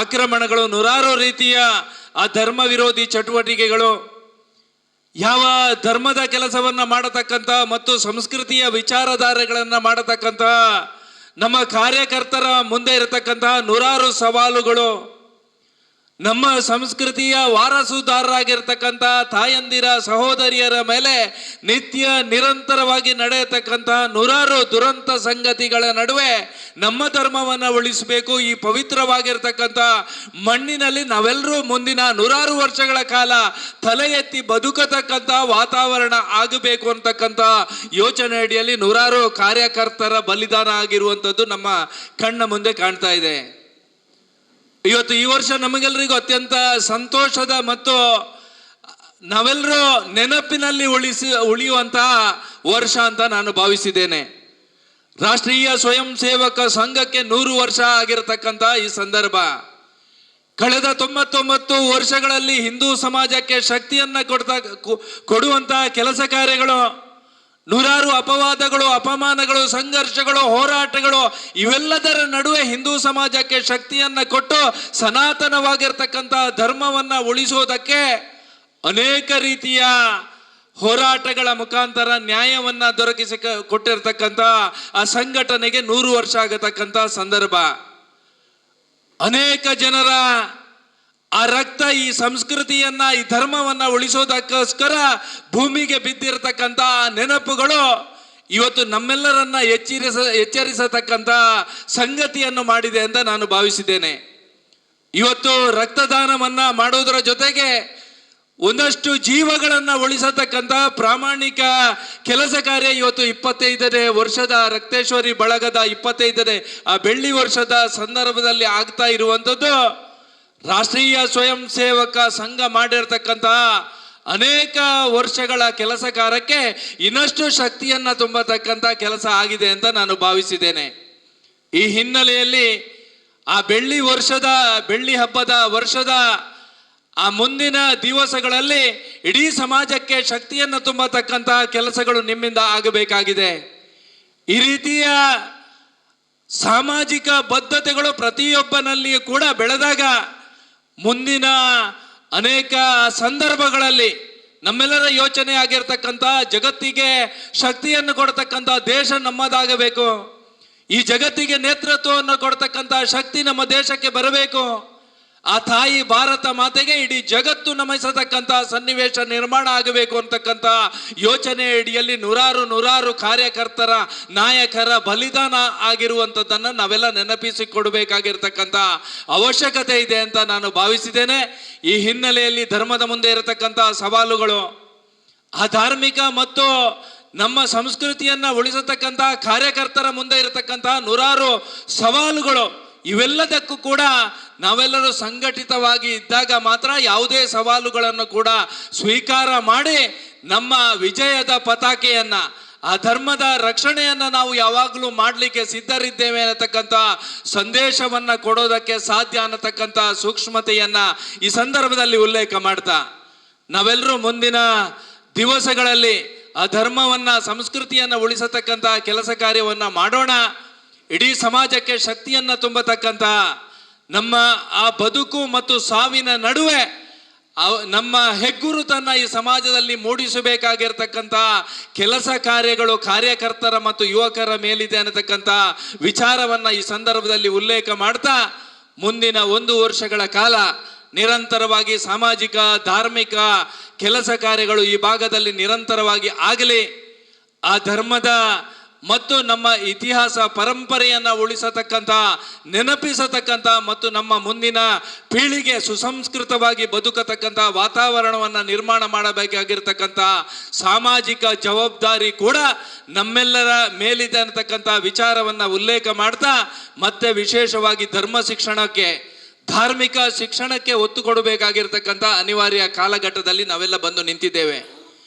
ಆಕ್ರಮಣಗಳು, ನೂರಾರು ರೀತಿಯ ಆ ಧರ್ಮ ವಿರೋಧಿ ಚಟುವಟಿಕೆಗಳು, ಯಾವ ಧರ್ಮದ ಕೆಲಸವನ್ನ ಮಾಡತಕ್ಕಂಥ ಮತ್ತು ಸಂಸ್ಕೃತಿಯ ವಿಚಾರಧಾರೆಗಳನ್ನು ಮಾಡತಕ್ಕಂಥ ನಮ್ಮ ಕಾರ್ಯಕರ್ತರ ಮುಂದೆ ಇರತಕ್ಕಂತಹ ನೂರಾರು ಸವಾಲುಗಳು, ನಮ್ಮ ಸಂಸ್ಕೃತಿಯ ವಾರಸುದಾರರಾಗಿರ್ತಕ್ಕಂಥ ತಾಯಂದಿರ, ಸಹೋದರಿಯರ ಮೇಲೆ ನಿತ್ಯ ನಿರಂತರವಾಗಿ ನಡೆಯತಕ್ಕಂಥ ನೂರಾರು ದುರಂತ ಸಂಗತಿಗಳ ನಡುವೆ ನಮ್ಮ ಧರ್ಮವನ್ನು ಉಳಿಸಬೇಕು, ಈ ಪವಿತ್ರವಾಗಿರ್ತಕ್ಕಂಥ ಮಣ್ಣಿನಲ್ಲಿ ನಾವೆಲ್ಲರೂ ಮುಂದಿನ ನೂರಾರು ವರ್ಷಗಳ ಕಾಲ ತಲೆ ಎತ್ತಿ ಬದುಕತಕ್ಕಂಥ ವಾತಾವರಣ ಆಗಬೇಕು ಅಂತಕ್ಕಂಥ ಯೋಚನೆ ಅಡಿಯಲ್ಲಿ ನೂರಾರು ಕಾರ್ಯಕರ್ತರ ಬಲಿದಾನ ಆಗಿರುವಂಥದ್ದು ನಮ್ಮ ಕಣ್ಣ ಮುಂದೆ ಕಾಣ್ತಾ ಇದೆ. ಇವತ್ತು ಈ ವರ್ಷ ನಮಗೆಲ್ಲರಿಗೂ ಅತ್ಯಂತ ಸಂತೋಷದ ಮತ್ತು ನಾವೆಲ್ಲರೂ ನೆನಪಿನಲ್ಲಿ ಉಳಿಯುವಂತಹ ವರ್ಷ ಅಂತ ನಾನು ಭಾವಿಸಿದ್ದೇನೆ. ರಾಷ್ಟ್ರೀಯ ಸ್ವಯಂ ಸೇವಕ ಸಂಘಕ್ಕೆ 100 ವರ್ಷ ಆಗಿರತಕ್ಕಂಥ ಈ ಸಂದರ್ಭ, ಕಳೆದ 99 ವರ್ಷಗಳಲ್ಲಿ ಹಿಂದೂ ಸಮಾಜಕ್ಕೆ ಶಕ್ತಿಯನ್ನ ಕೊಡುವಂತಹ ಕೆಲಸ ಕಾರ್ಯಗಳು, ನೂರಾರು ಅಪವಾದಗಳು, ಅಪಮಾನಗಳು, ಸಂಘರ್ಷಗಳು, ಹೋರಾಟಗಳು, ಇವೆಲ್ಲದರ ನಡುವೆ ಹಿಂದೂ ಸಮಾಜಕ್ಕೆ ಶಕ್ತಿಯನ್ನ ಕೊಟ್ಟು ಸನಾತನವಾಗಿರ್ತಕ್ಕಂಥ ಧರ್ಮವನ್ನ ಉಳಿಸೋದಕ್ಕೆ ಅನೇಕ ರೀತಿಯ ಹೋರಾಟಗಳ ಮುಖಾಂತರ ನ್ಯಾಯವನ್ನ ದೊರಕಿಸಿ ಕೊಟ್ಟಿರ್ತಕ್ಕಂಥ ಆ ಸಂಘಟನೆಗೆ 100 ವರ್ಷ ಆಗತಕ್ಕಂಥ ಸಂದರ್ಭ. ಅನೇಕ ಜನರ ಆ ರಕ್ತ ಈ ಸಂಸ್ಕೃತಿಯನ್ನ, ಈ ಧರ್ಮವನ್ನ ಉಳಿಸೋದಕ್ಕೋಸ್ಕರ ಭೂಮಿಗೆ ಬಿದ್ದಿರತಕ್ಕಂಥ ನೆನಪುಗಳು ಇವತ್ತು ನಮ್ಮೆಲ್ಲರನ್ನ ಎಚ್ಚರಿಸತಕ್ಕಂಥ ಸಂಗತಿಯನ್ನು ಮಾಡಿದೆ ಅಂತ ನಾನು ಭಾವಿಸಿದ್ದೇನೆ. ಇವತ್ತು ರಕ್ತದಾನವನ್ನ ಮಾಡೋದರ ಜೊತೆಗೆ ಒಂದಷ್ಟು ಜೀವಗಳನ್ನ ಉಳಿಸತಕ್ಕಂಥ ಪ್ರಾಮಾಣಿಕ ಕೆಲಸ ಕಾರ್ಯ ಇವತ್ತು 25ನೇ ವರ್ಷದ ರಕ್ತೇಶ್ವರಿ ಬಳಗದ 25ನೇ ಆ ಬೆಳ್ಳಿ ವರ್ಷದ ಸಂದರ್ಭದಲ್ಲಿ ಆಗ್ತಾ ಇರುವಂಥದ್ದು ರಾಷ್ಟ್ರೀಯ ಸ್ವಯಂ ಸೇವಕ ಸಂಘ ಮಾಡಿರ್ತಕ್ಕಂಥ ಅನೇಕ ವರ್ಷಗಳ ಕೆಲಸ ಕಾರ್ಯಕ್ಕೆ ಇನ್ನಷ್ಟು ಶಕ್ತಿಯನ್ನ ತುಂಬತಕ್ಕಂಥ ಕೆಲಸ ಆಗಿದೆ ಅಂತ ನಾನು ಭಾವಿಸಿದ್ದೇನೆ. ಈ ಹಿನ್ನೆಲೆಯಲ್ಲಿ ಆ ಬೆಳ್ಳಿ ಹಬ್ಬದ ವರ್ಷದ ಆ ಮುಂದಿನ ದಿವಸಗಳಲ್ಲಿ ಇಡೀ ಸಮಾಜಕ್ಕೆ ಶಕ್ತಿಯನ್ನು ತುಂಬತಕ್ಕಂಥ ಕೆಲಸಗಳು ನಿಮ್ಮಿಂದ ಆಗಬೇಕಾಗಿದೆ. ಈ ರೀತಿಯ ಸಾಮಾಜಿಕ ಬದ್ಧತೆಗಳು ಪ್ರತಿಯೊಬ್ಬನಲ್ಲಿಯೂ ಕೂಡ ಬೆಳೆದಾಗ ಮುಂದಿನ ಅನೇಕ ಸಂದರ್ಭಗಳಲ್ಲಿ ನಮ್ಮೆಲ್ಲರ ಯೋಚನೆ ಆಗಿರ್ತಕ್ಕಂಥ ಜಗತ್ತಿಗೆ ಶಕ್ತಿಯನ್ನು ಕೊಡ್ತಕ್ಕಂಥ ದೇಶ ನಮ್ಮದಾಗಬೇಕು. ಈ ಜಗತ್ತಿಗೆ ನೇತೃತ್ವವನ್ನು ಕೊಡ್ತಕ್ಕಂಥ ಶಕ್ತಿ ನಮ್ಮ ದೇಶಕ್ಕೆ ಬರಬೇಕು. ಆ ತಾಯಿ ಭಾರತ ಮಾತೆಗೆ ಇಡೀ ಜಗತ್ತು ನಮಿಸತಕ್ಕಂಥ ಸನ್ನಿವೇಶ ನಿರ್ಮಾಣ ಆಗಬೇಕು ಅಂತಕ್ಕಂಥ ಯೋಚನೆ ಅಡಿಯಲ್ಲಿ ನೂರಾರು ಕಾರ್ಯಕರ್ತರ, ನಾಯಕರ ಬಲಿದಾನ ಆಗಿರುವಂಥದ್ದನ್ನು ನಾವೆಲ್ಲ ನೆನಪಿಸಿಕೊಡ್ಬೇಕಾಗಿರ್ತಕ್ಕಂಥ ಅವಶ್ಯಕತೆ ಇದೆ ಅಂತ ನಾನು ಭಾವಿಸಿದ್ದೇನೆ. ಈ ಹಿನ್ನೆಲೆಯಲ್ಲಿ ಧರ್ಮದ ಮುಂದೆ ಇರತಕ್ಕಂಥ ಸವಾಲುಗಳು, ಆ ಧಾರ್ಮಿಕ ಮತ್ತು ನಮ್ಮ ಸಂಸ್ಕೃತಿಯನ್ನ ಉಳಿಸತಕ್ಕಂಥ ಕಾರ್ಯಕರ್ತರ ಮುಂದೆ ಇರತಕ್ಕಂಥ ನೂರಾರು ಸವಾಲುಗಳು, ಇವೆಲ್ಲದಕ್ಕೂ ಕೂಡ ನಾವೆಲ್ಲರೂ ಸಂಘಟಿತವಾಗಿ ಇದ್ದಾಗ ಮಾತ್ರ ಯಾವುದೇ ಸವಾಲುಗಳನ್ನು ಕೂಡ ಸ್ವೀಕಾರ ಮಾಡಿ ನಮ್ಮ ವಿಜಯದ ಪತಾಕೆಯನ್ನ, ಆ ಧರ್ಮದ ರಕ್ಷಣೆಯನ್ನ ನಾವು ಯಾವಾಗಲೂ ಮಾಡಲಿಕ್ಕೆ ಸಿದ್ಧರಿದ್ದೇವೆ ಅನ್ನತಕ್ಕಂಥ ಸಂದೇಶವನ್ನ ಕೊಡೋದಕ್ಕೆ ಸಾಧ್ಯ ಅನ್ನತಕ್ಕಂಥ ಸೂಕ್ಷ್ಮತೆಯನ್ನ ಈ ಸಂದರ್ಭದಲ್ಲಿ ಉಲ್ಲೇಖ ಮಾಡ್ತಾ, ನಾವೆಲ್ಲರೂ ಮುಂದಿನ ದಿವಸಗಳಲ್ಲಿ ಆ ಧರ್ಮವನ್ನ, ಸಂಸ್ಕೃತಿಯನ್ನ ಉಳಿಸತಕ್ಕಂಥ ಕೆಲಸ ಕಾರ್ಯವನ್ನ ಮಾಡೋಣ. ಇಡೀ ಸಮಾಜಕ್ಕೆ ಶಕ್ತಿಯನ್ನ ತುಂಬತಕ್ಕಂಥ ನಮ್ಮ ಆ ಬದುಕು ಮತ್ತು ಸಾವಿನ ನಡುವೆ ನಮ್ಮ ಹೆಗ್ಗುರುತನ್ನ ಈ ಸಮಾಜದಲ್ಲಿ ಮೂಡಿಸಬೇಕಾಗಿರ್ತಕ್ಕಂಥ ಕೆಲಸ ಕಾರ್ಯಗಳು ಕಾರ್ಯಕರ್ತರ ಮತ್ತು ಯುವಕರ ಮೇಲಿದೆ ಅನ್ನತಕ್ಕಂಥ ವಿಚಾರವನ್ನ ಈ ಸಂದರ್ಭದಲ್ಲಿ ಉಲ್ಲೇಖ ಮಾಡ್ತಾ, ಮುಂದಿನ 1 ವರ್ಷಗಳ ಕಾಲ ನಿರಂತರವಾಗಿ ಸಾಮಾಜಿಕ ಧಾರ್ಮಿಕ ಕೆಲಸ ಕಾರ್ಯಗಳು ಈ ಭಾಗದಲ್ಲಿ ನಿರಂತರವಾಗಿ ಆಗಲಿ. ಆ ಧರ್ಮದ ಮತ್ತು ನಮ್ಮ ಇತಿಹಾಸ ಪರಂಪರೆಯನ್ನು ಉಳಿಸತಕ್ಕಂಥ, ನೆನಪಿಸತಕ್ಕಂಥ ಮತ್ತು ನಮ್ಮ ಮುಂದಿನ ಪೀಳಿಗೆ ಸುಸಂಸ್ಕೃತವಾಗಿ ಬದುಕತಕ್ಕಂಥ ವಾತಾವರಣವನ್ನು ನಿರ್ಮಾಣ ಮಾಡಬೇಕಾಗಿರ್ತಕ್ಕಂಥ ಸಾಮಾಜಿಕ ಜವಾಬ್ದಾರಿ ಕೂಡ ನಮ್ಮೆಲ್ಲರ ಮೇಲಿದೆ ಅನ್ನತಕ್ಕಂಥ ವಿಚಾರವನ್ನು ಉಲ್ಲೇಖ ಮಾಡ್ತಾ, ಮತ್ತೆ ವಿಶೇಷವಾಗಿ ಧರ್ಮ ಶಿಕ್ಷಣಕ್ಕೆ, ಧಾರ್ಮಿಕ ಶಿಕ್ಷಣಕ್ಕೆ ಒತ್ತು ಕೊಡಬೇಕಾಗಿರ್ತಕ್ಕಂಥ ಅನಿವಾರ್ಯ ಕಾಲಘಟ್ಟದಲ್ಲಿ ನಾವೆಲ್ಲ ಬಂದು ನಿಂತಿದ್ದೇವೆ.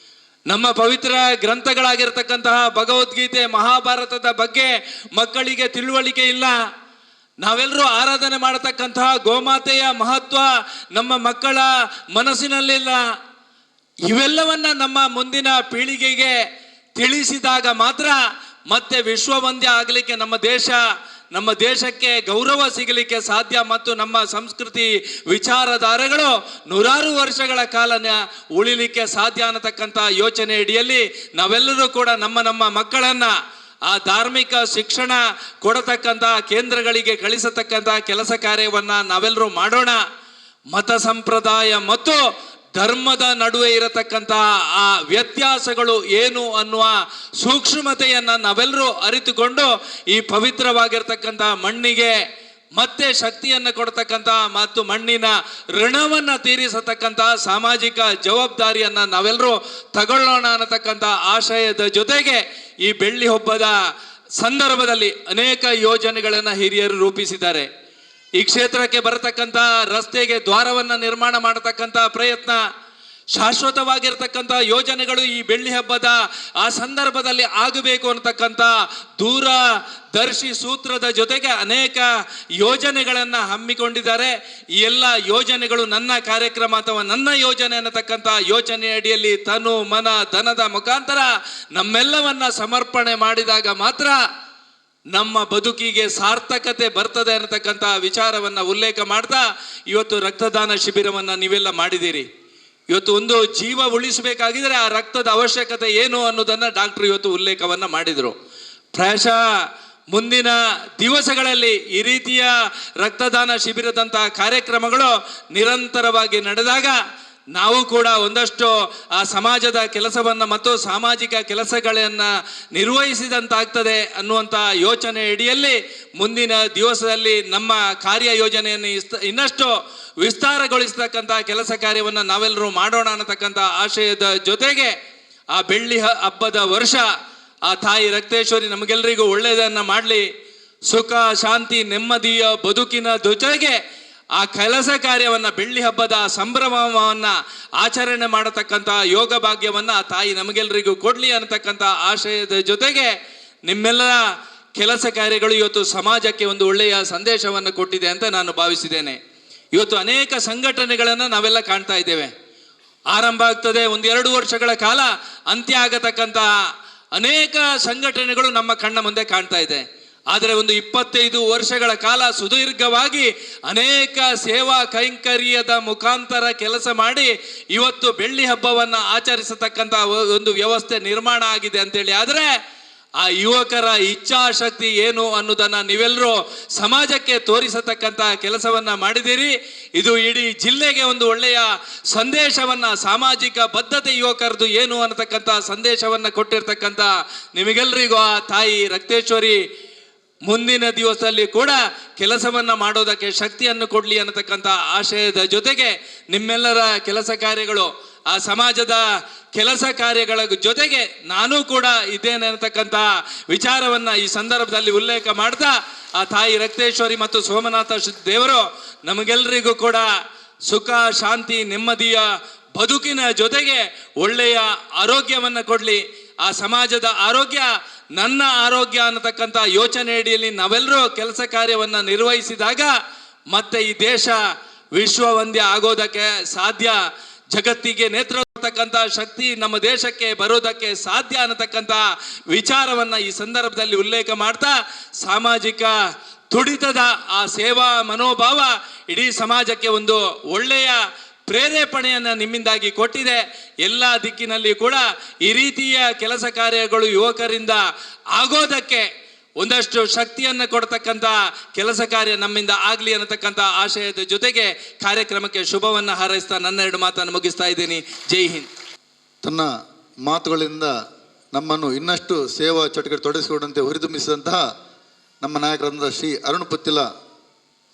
ನಮ್ಮ ಪವಿತ್ರ ಗ್ರಂಥಗಳಾಗಿರ್ತಕ್ಕಂತಹ ಭಗವದ್ಗೀತೆ, ಮಹಾಭಾರತದ ಬಗ್ಗೆ ಮಕ್ಕಳಿಗೆ ತಿಳುವಳಿಕೆ ಇಲ್ಲ. ನಾವೆಲ್ಲರೂ ಆರಾಧನೆ ಮಾಡತಕ್ಕಂತಹ ಗೋಮಾತೆಯ ಮಹತ್ವ ನಮ್ಮ ಮಕ್ಕಳ ಮನಸ್ಸಿನಲ್ಲಿಲ್ಲ. ಇವೆಲ್ಲವನ್ನ ನಮ್ಮ ಮುಂದಿನ ಪೀಳಿಗೆಗೆ ತಿಳಿಸಿದಾಗ ಮಾತ್ರ ಮತ್ತೆ ವಿಶ್ವವಂದ್ಯ ಆಗಲಿಕ್ಕೆ, ನಮ್ಮ ದೇಶಕ್ಕೆ ಗೌರವ ಸಿಗಲಿಕ್ಕೆ ಸಾಧ್ಯ. ಮತ್ತು ನಮ್ಮ ಸಂಸ್ಕೃತಿ ವಿಚಾರಧಾರೆಗಳು ನೂರಾರು ವರ್ಷಗಳ ಕಾಲ ಉಳಿಲಿಕ್ಕೆ ಸಾಧ್ಯ ಅನ್ನತಕ್ಕಂಥ ಯೋಚನೆ ಅಡಿಯಲ್ಲಿ ನಾವೆಲ್ಲರೂ ಕೂಡ ನಮ್ಮ ಮಕ್ಕಳನ್ನ ಆ ಧಾರ್ಮಿಕ ಶಿಕ್ಷಣ ಕೊಡತಕ್ಕಂಥ ಕೇಂದ್ರಗಳಿಗೆ ಕಳಿಸತಕ್ಕಂಥ ಕೆಲಸ ಕಾರ್ಯವನ್ನ ನಾವೆಲ್ಲರೂ ಮಾಡೋಣ. ಮತ ಸಂಪ್ರದಾಯ ಮತ್ತು ಧರ್ಮದ ನಡುವೆ ಇರತಕ್ಕಂಥ ಆ ವ್ಯತ್ಯಾಸಗಳು ಏನು ಅನ್ನುವ ಸೂಕ್ಷ್ಮತೆಯನ್ನು ನಾವೆಲ್ಲರೂ ಅರಿತುಕೊಂಡು ಈ ಪವಿತ್ರವಾಗಿರ್ತಕ್ಕಂಥ ಮಣ್ಣಿಗೆ ಮತ್ತೆ ಶಕ್ತಿಯನ್ನು ಕೊಡ್ತಕ್ಕಂಥ ಮತ್ತು ಮಣ್ಣಿನ ಋಣವನ್ನು ತೀರಿಸತಕ್ಕಂಥ ಸಾಮಾಜಿಕ ಜವಾಬ್ದಾರಿಯನ್ನು ನಾವೆಲ್ಲರೂ ತಗೊಳ್ಳೋಣ ಅನ್ನತಕ್ಕಂಥ ಆಶಯದ ಜೊತೆಗೆ ಈ ಬೆಳ್ಳಿ ಹಬ್ಬದ ಸಂದರ್ಭದಲ್ಲಿ ಅನೇಕ ಯೋಜನೆಗಳನ್ನು ಹಿರಿಯರು ರೂಪಿಸಿದ್ದಾರೆ. ಈ ಕ್ಷೇತ್ರಕ್ಕೆ ಬರತಕ್ಕಂಥ ರಸ್ತೆಗೆ ದ್ವಾರವನ್ನು ನಿರ್ಮಾಣ ಮಾಡತಕ್ಕಂಥ ಪ್ರಯತ್ನ, ಶಾಶ್ವತವಾಗಿರ್ತಕ್ಕಂಥ ಯೋಜನೆಗಳು ಈ ಬೆಳ್ಳಿ ಹಬ್ಬದ ಆ ಸಂದರ್ಭದಲ್ಲಿ ಆಗಬೇಕು ಅನ್ನತಕ್ಕಂಥ ದೂರದರ್ಶಿ ಸೂತ್ರದ ಜೊತೆಗೆ ಅನೇಕ ಯೋಜನೆಗಳನ್ನು ಹಮ್ಮಿಕೊಂಡಿದ್ದಾರೆ. ಈ ಎಲ್ಲ ಯೋಜನೆಗಳು ನನ್ನ ಕಾರ್ಯಕ್ರಮ ಅಥವಾ ನನ್ನ ಯೋಜನೆ ಅನ್ನತಕ್ಕಂಥ ಯೋಚನೆ ಅಡಿಯಲ್ಲಿ ತನು ಮನ ಧನದ ಮುಖಾಂತರ ನಮ್ಮೆಲ್ಲವನ್ನ ಸಮರ್ಪಣೆ ಮಾಡಿದಾಗ ಮಾತ್ರ ನಮ್ಮ ಬದುಕಿಗೆ ಸಾರ್ಥಕತೆ ಬರ್ತದೆ ಅನ್ನತಕ್ಕಂಥ ವಿಚಾರವನ್ನು ಉಲ್ಲೇಖ ಮಾಡ್ತಾ, ಇವತ್ತು ರಕ್ತದಾನ ಶಿಬಿರವನ್ನು ನೀವೆಲ್ಲ ಮಾಡಿದ್ದೀರಿ. ಇವತ್ತು ಒಂದು ಜೀವ ಉಳಿಸಬೇಕಾಗಿದ್ರೆ ಆ ರಕ್ತದ ಅವಶ್ಯಕತೆ ಏನು ಅನ್ನೋದನ್ನು ಡಾಕ್ಟರ್ ಇವತ್ತು ಉಲ್ಲೇಖವನ್ನು ಮಾಡಿದರು. ಪ್ರಾಯಶಃ ಮುಂದಿನ ದಿವಸಗಳಲ್ಲಿ ಈ ರೀತಿಯ ರಕ್ತದಾನ ಶಿಬಿರದಂತಹ ಕಾರ್ಯಕ್ರಮಗಳು ನಿರಂತರವಾಗಿ ನಡೆದಾಗ ನಾವು ಕೂಡ ಒಂದಷ್ಟು ಆ ಸಮಾಜದ ಕೆಲಸವನ್ನು ಮತ್ತು ಸಾಮಾಜಿಕ ಕೆಲಸಗಳನ್ನು ನಿರ್ವಹಿಸಿದಂತಾಗ್ತದೆ ಅನ್ನುವಂಥ ಯೋಚನೆ ಅಡಿಯಲ್ಲಿ ಮುಂದಿನ ದಿವಸದಲ್ಲಿ ನಮ್ಮ ಕಾರ್ಯಯೋಜನೆಯನ್ನು ಇನ್ನಷ್ಟು ವಿಸ್ತಾರಗೊಳಿಸತಕ್ಕಂಥ ಕೆಲಸ ಕಾರ್ಯವನ್ನು ನಾವೆಲ್ಲರೂ ಮಾಡೋಣ ಅನ್ನತಕ್ಕಂಥ ಆಶಯದ ಜೊತೆಗೆ ಆ ಬೆಳ್ಳಿ ಹಬ್ಬದ ವರ್ಷ ಆ ತಾಯಿ ರಕ್ತೇಶ್ವರಿ ನಮಗೆಲ್ಲರಿಗೂ ಒಳ್ಳೆಯದನ್ನು ಮಾಡಲಿ, ಸುಖ ಶಾಂತಿ ನೆಮ್ಮದಿಯ ಬದುಕಿನ ಜೊತೆಗೆ ಆ ಕೆಲಸ ಕಾರ್ಯವನ್ನು, ಬೆಳ್ಳಿ ಹಬ್ಬದ ಸಂಭ್ರಮವನ್ನು ಆಚರಣೆ ಮಾಡತಕ್ಕಂಥ ಯೋಗ ಭಾಗ್ಯವನ್ನು ಆ ತಾಯಿ ನಮಗೆಲ್ಲರಿಗೂ ಕೊಡಲಿ ಅನ್ನತಕ್ಕಂಥ ಆಶಯದ ಜೊತೆಗೆ ನಿಮ್ಮೆಲ್ಲರ ಕೆಲಸ ಕಾರ್ಯಗಳು ಇವತ್ತು ಸಮಾಜಕ್ಕೆ ಒಂದು ಒಳ್ಳೆಯ ಸಂದೇಶವನ್ನು ಕೊಟ್ಟಿದೆ ಅಂತ ನಾನು ಭಾವಿಸಿದ್ದೇನೆ. ಇವತ್ತು ಅನೇಕ ಸಂಘಟನೆಗಳನ್ನು ನಾವೆಲ್ಲ ಕಾಣ್ತಾ ಇದ್ದೇವೆ. ಆರಂಭ ಆಗ್ತದೆ, 1-2 ವರ್ಷಗಳ ಕಾಲ ಅಂತ್ಯ ಆಗತಕ್ಕಂಥ ಅನೇಕ ಸಂಘಟನೆಗಳು ನಮ್ಮ ಕಣ್ಣ ಮುಂದೆ ಕಾಣ್ತಾ ಇದೆ. ಆದರೆ ಒಂದು 25 ವರ್ಷಗಳ ಕಾಲ ಸುದೀರ್ಘವಾಗಿ ಅನೇಕ ಸೇವಾ ಕೈಂಕರ್ಯದ ಮುಖಾಂತರ ಕೆಲಸ ಮಾಡಿ ಇವತ್ತು ಬೆಳ್ಳಿ ಹಬ್ಬವನ್ನು ಆಚರಿಸತಕ್ಕಂಥ ಒಂದು ವ್ಯವಸ್ಥೆ ನಿರ್ಮಾಣ ಆಗಿದೆ ಅಂತೇಳಿ. ಆದರೆ ಆ ಯುವಕರ ಇಚ್ಛಾಶಕ್ತಿ ಏನು ಅನ್ನೋದನ್ನು ನೀವೆಲ್ಲರೂ ಸಮಾಜಕ್ಕೆ ತೋರಿಸತಕ್ಕಂಥ ಕೆಲಸವನ್ನು ಮಾಡಿದ್ದೀರಿ. ಇದು ಇಡೀ ಜಿಲ್ಲೆಗೆ ಒಂದು ಒಳ್ಳೆಯ ಸಂದೇಶವನ್ನು, ಸಾಮಾಜಿಕ ಬದ್ಧತೆ ಯುವಕರದು ಏನು ಅನ್ನತಕ್ಕಂಥ ಸಂದೇಶವನ್ನು ಕೊಟ್ಟಿರ್ತಕ್ಕಂಥ ನಿಮಗೆಲ್ಲರಿಗೂ ಆ ತಾಯಿ ರಕ್ತೇಶ್ವರಿ ಮುಂದಿನ ದಿವಸದಲ್ಲಿ ಕೂಡ ಕೆಲಸವನ್ನು ಮಾಡೋದಕ್ಕೆ ಶಕ್ತಿಯನ್ನು ಕೊಡಲಿ ಅನ್ನತಕ್ಕಂಥ ಆಶಯದ ಜೊತೆಗೆ ನಿಮ್ಮೆಲ್ಲರ ಕೆಲಸ ಕಾರ್ಯಗಳು ಆ ಸಮಾಜದ ಕೆಲಸ ಕಾರ್ಯಗಳ ಜೊತೆಗೆ ನಾನು ಕೂಡ ಇದ್ದೇನೆ ಅನ್ನತಕ್ಕಂಥ ವಿಚಾರವನ್ನು ಈ ಸಂದರ್ಭದಲ್ಲಿ ಉಲ್ಲೇಖ ಮಾಡ್ತಾ ಆ ತಾಯಿ ರಕ್ತೇಶ್ವರಿ ಮತ್ತು ಸೋಮನಾಥ ದೇವರು ನಮಗೆಲ್ಲರಿಗೂ ಕೂಡ ಸುಖ ಶಾಂತಿ ನೆಮ್ಮದಿಯ ಬದುಕಿನ ಜೊತೆಗೆ ಒಳ್ಳೆಯ ಆರೋಗ್ಯವನ್ನು ಕೊಡಲಿ. ಆ ಸಮಾಜದ ಆರೋಗ್ಯ ನನ್ನ ಆರೋಗ್ಯ ಅನ್ನತಕ್ಕಂಥ ಯೋಚನೆ ಅಡಿಯಲ್ಲಿ ನಾವೆಲ್ಲರೂ ಕೆಲಸ ಕಾರ್ಯವನ್ನು ನಿರ್ವಹಿಸಿದಾಗ ಮತ್ತೆ ಈ ದೇಶ ವಿಶ್ವವಂದ್ಯ ಆಗೋದಕ್ಕೆ ಸಾಧ್ಯ, ಜಗತ್ತಿಗೆ ನೇತೃತ್ವ ತಕ್ಕಂಥ ಶಕ್ತಿ ನಮ್ಮ ದೇಶಕ್ಕೆ ಬರೋದಕ್ಕೆ ಸಾಧ್ಯ ಅನ್ನತಕ್ಕಂಥ ವಿಚಾರವನ್ನು ಈ ಸಂದರ್ಭದಲ್ಲಿ ಉಲ್ಲೇಖ ಮಾಡ್ತಾ ಸಾಮಾಜಿಕ ತುಡಿತದ ಆ ಸೇವಾ ಮನೋಭಾವ ಇಡೀ ಸಮಾಜಕ್ಕೆ ಒಂದು ಒಳ್ಳೆಯ ಪ್ರೇರೇಪಣೆಯನ್ನು ನಿಮ್ಮಿಂದಾಗಿ ಕೊಟ್ಟಿದೆ. ಎಲ್ಲ ದಿಕ್ಕಿನಲ್ಲಿ ಕೂಡ ಈ ರೀತಿಯ ಕೆಲಸ ಕಾರ್ಯಗಳು ಯುವಕರಿಂದ ಆಗೋದಕ್ಕೆ ಒಂದಷ್ಟು ಶಕ್ತಿಯನ್ನು ಕೊಡ್ತಕ್ಕಂಥ ಕೆಲಸ ಕಾರ್ಯ ನಮ್ಮಿಂದ ಆಗಲಿ ಅನ್ನತಕ್ಕಂಥ ಆಶಯದ ಜೊತೆಗೆ ಕಾರ್ಯಕ್ರಮಕ್ಕೆ ಶುಭವನ್ನು ಹಾರೈಸ್ತಾ ನನ್ನ 2 ಮಾತನ್ನು ಮುಗಿಸ್ತಾ ಇದ್ದೀನಿ. ಜೈ ಹಿಂದ್. ತನ್ನ ಮಾತುಗಳಿಂದ ನಮ್ಮನ್ನು ಇನ್ನಷ್ಟು ಸೇವಾ ಚಟುವಟಿಕೆ ತೊಡಗಿಸಿಕೊಂಡಂತೆ ಹುರಿದುಂಬಿಸಿದಂತಹ ನಮ್ಮ ನಾಯಕರಾದ ಶ್ರೀ ಅರುಣ್ ಪುತ್ತಿಲ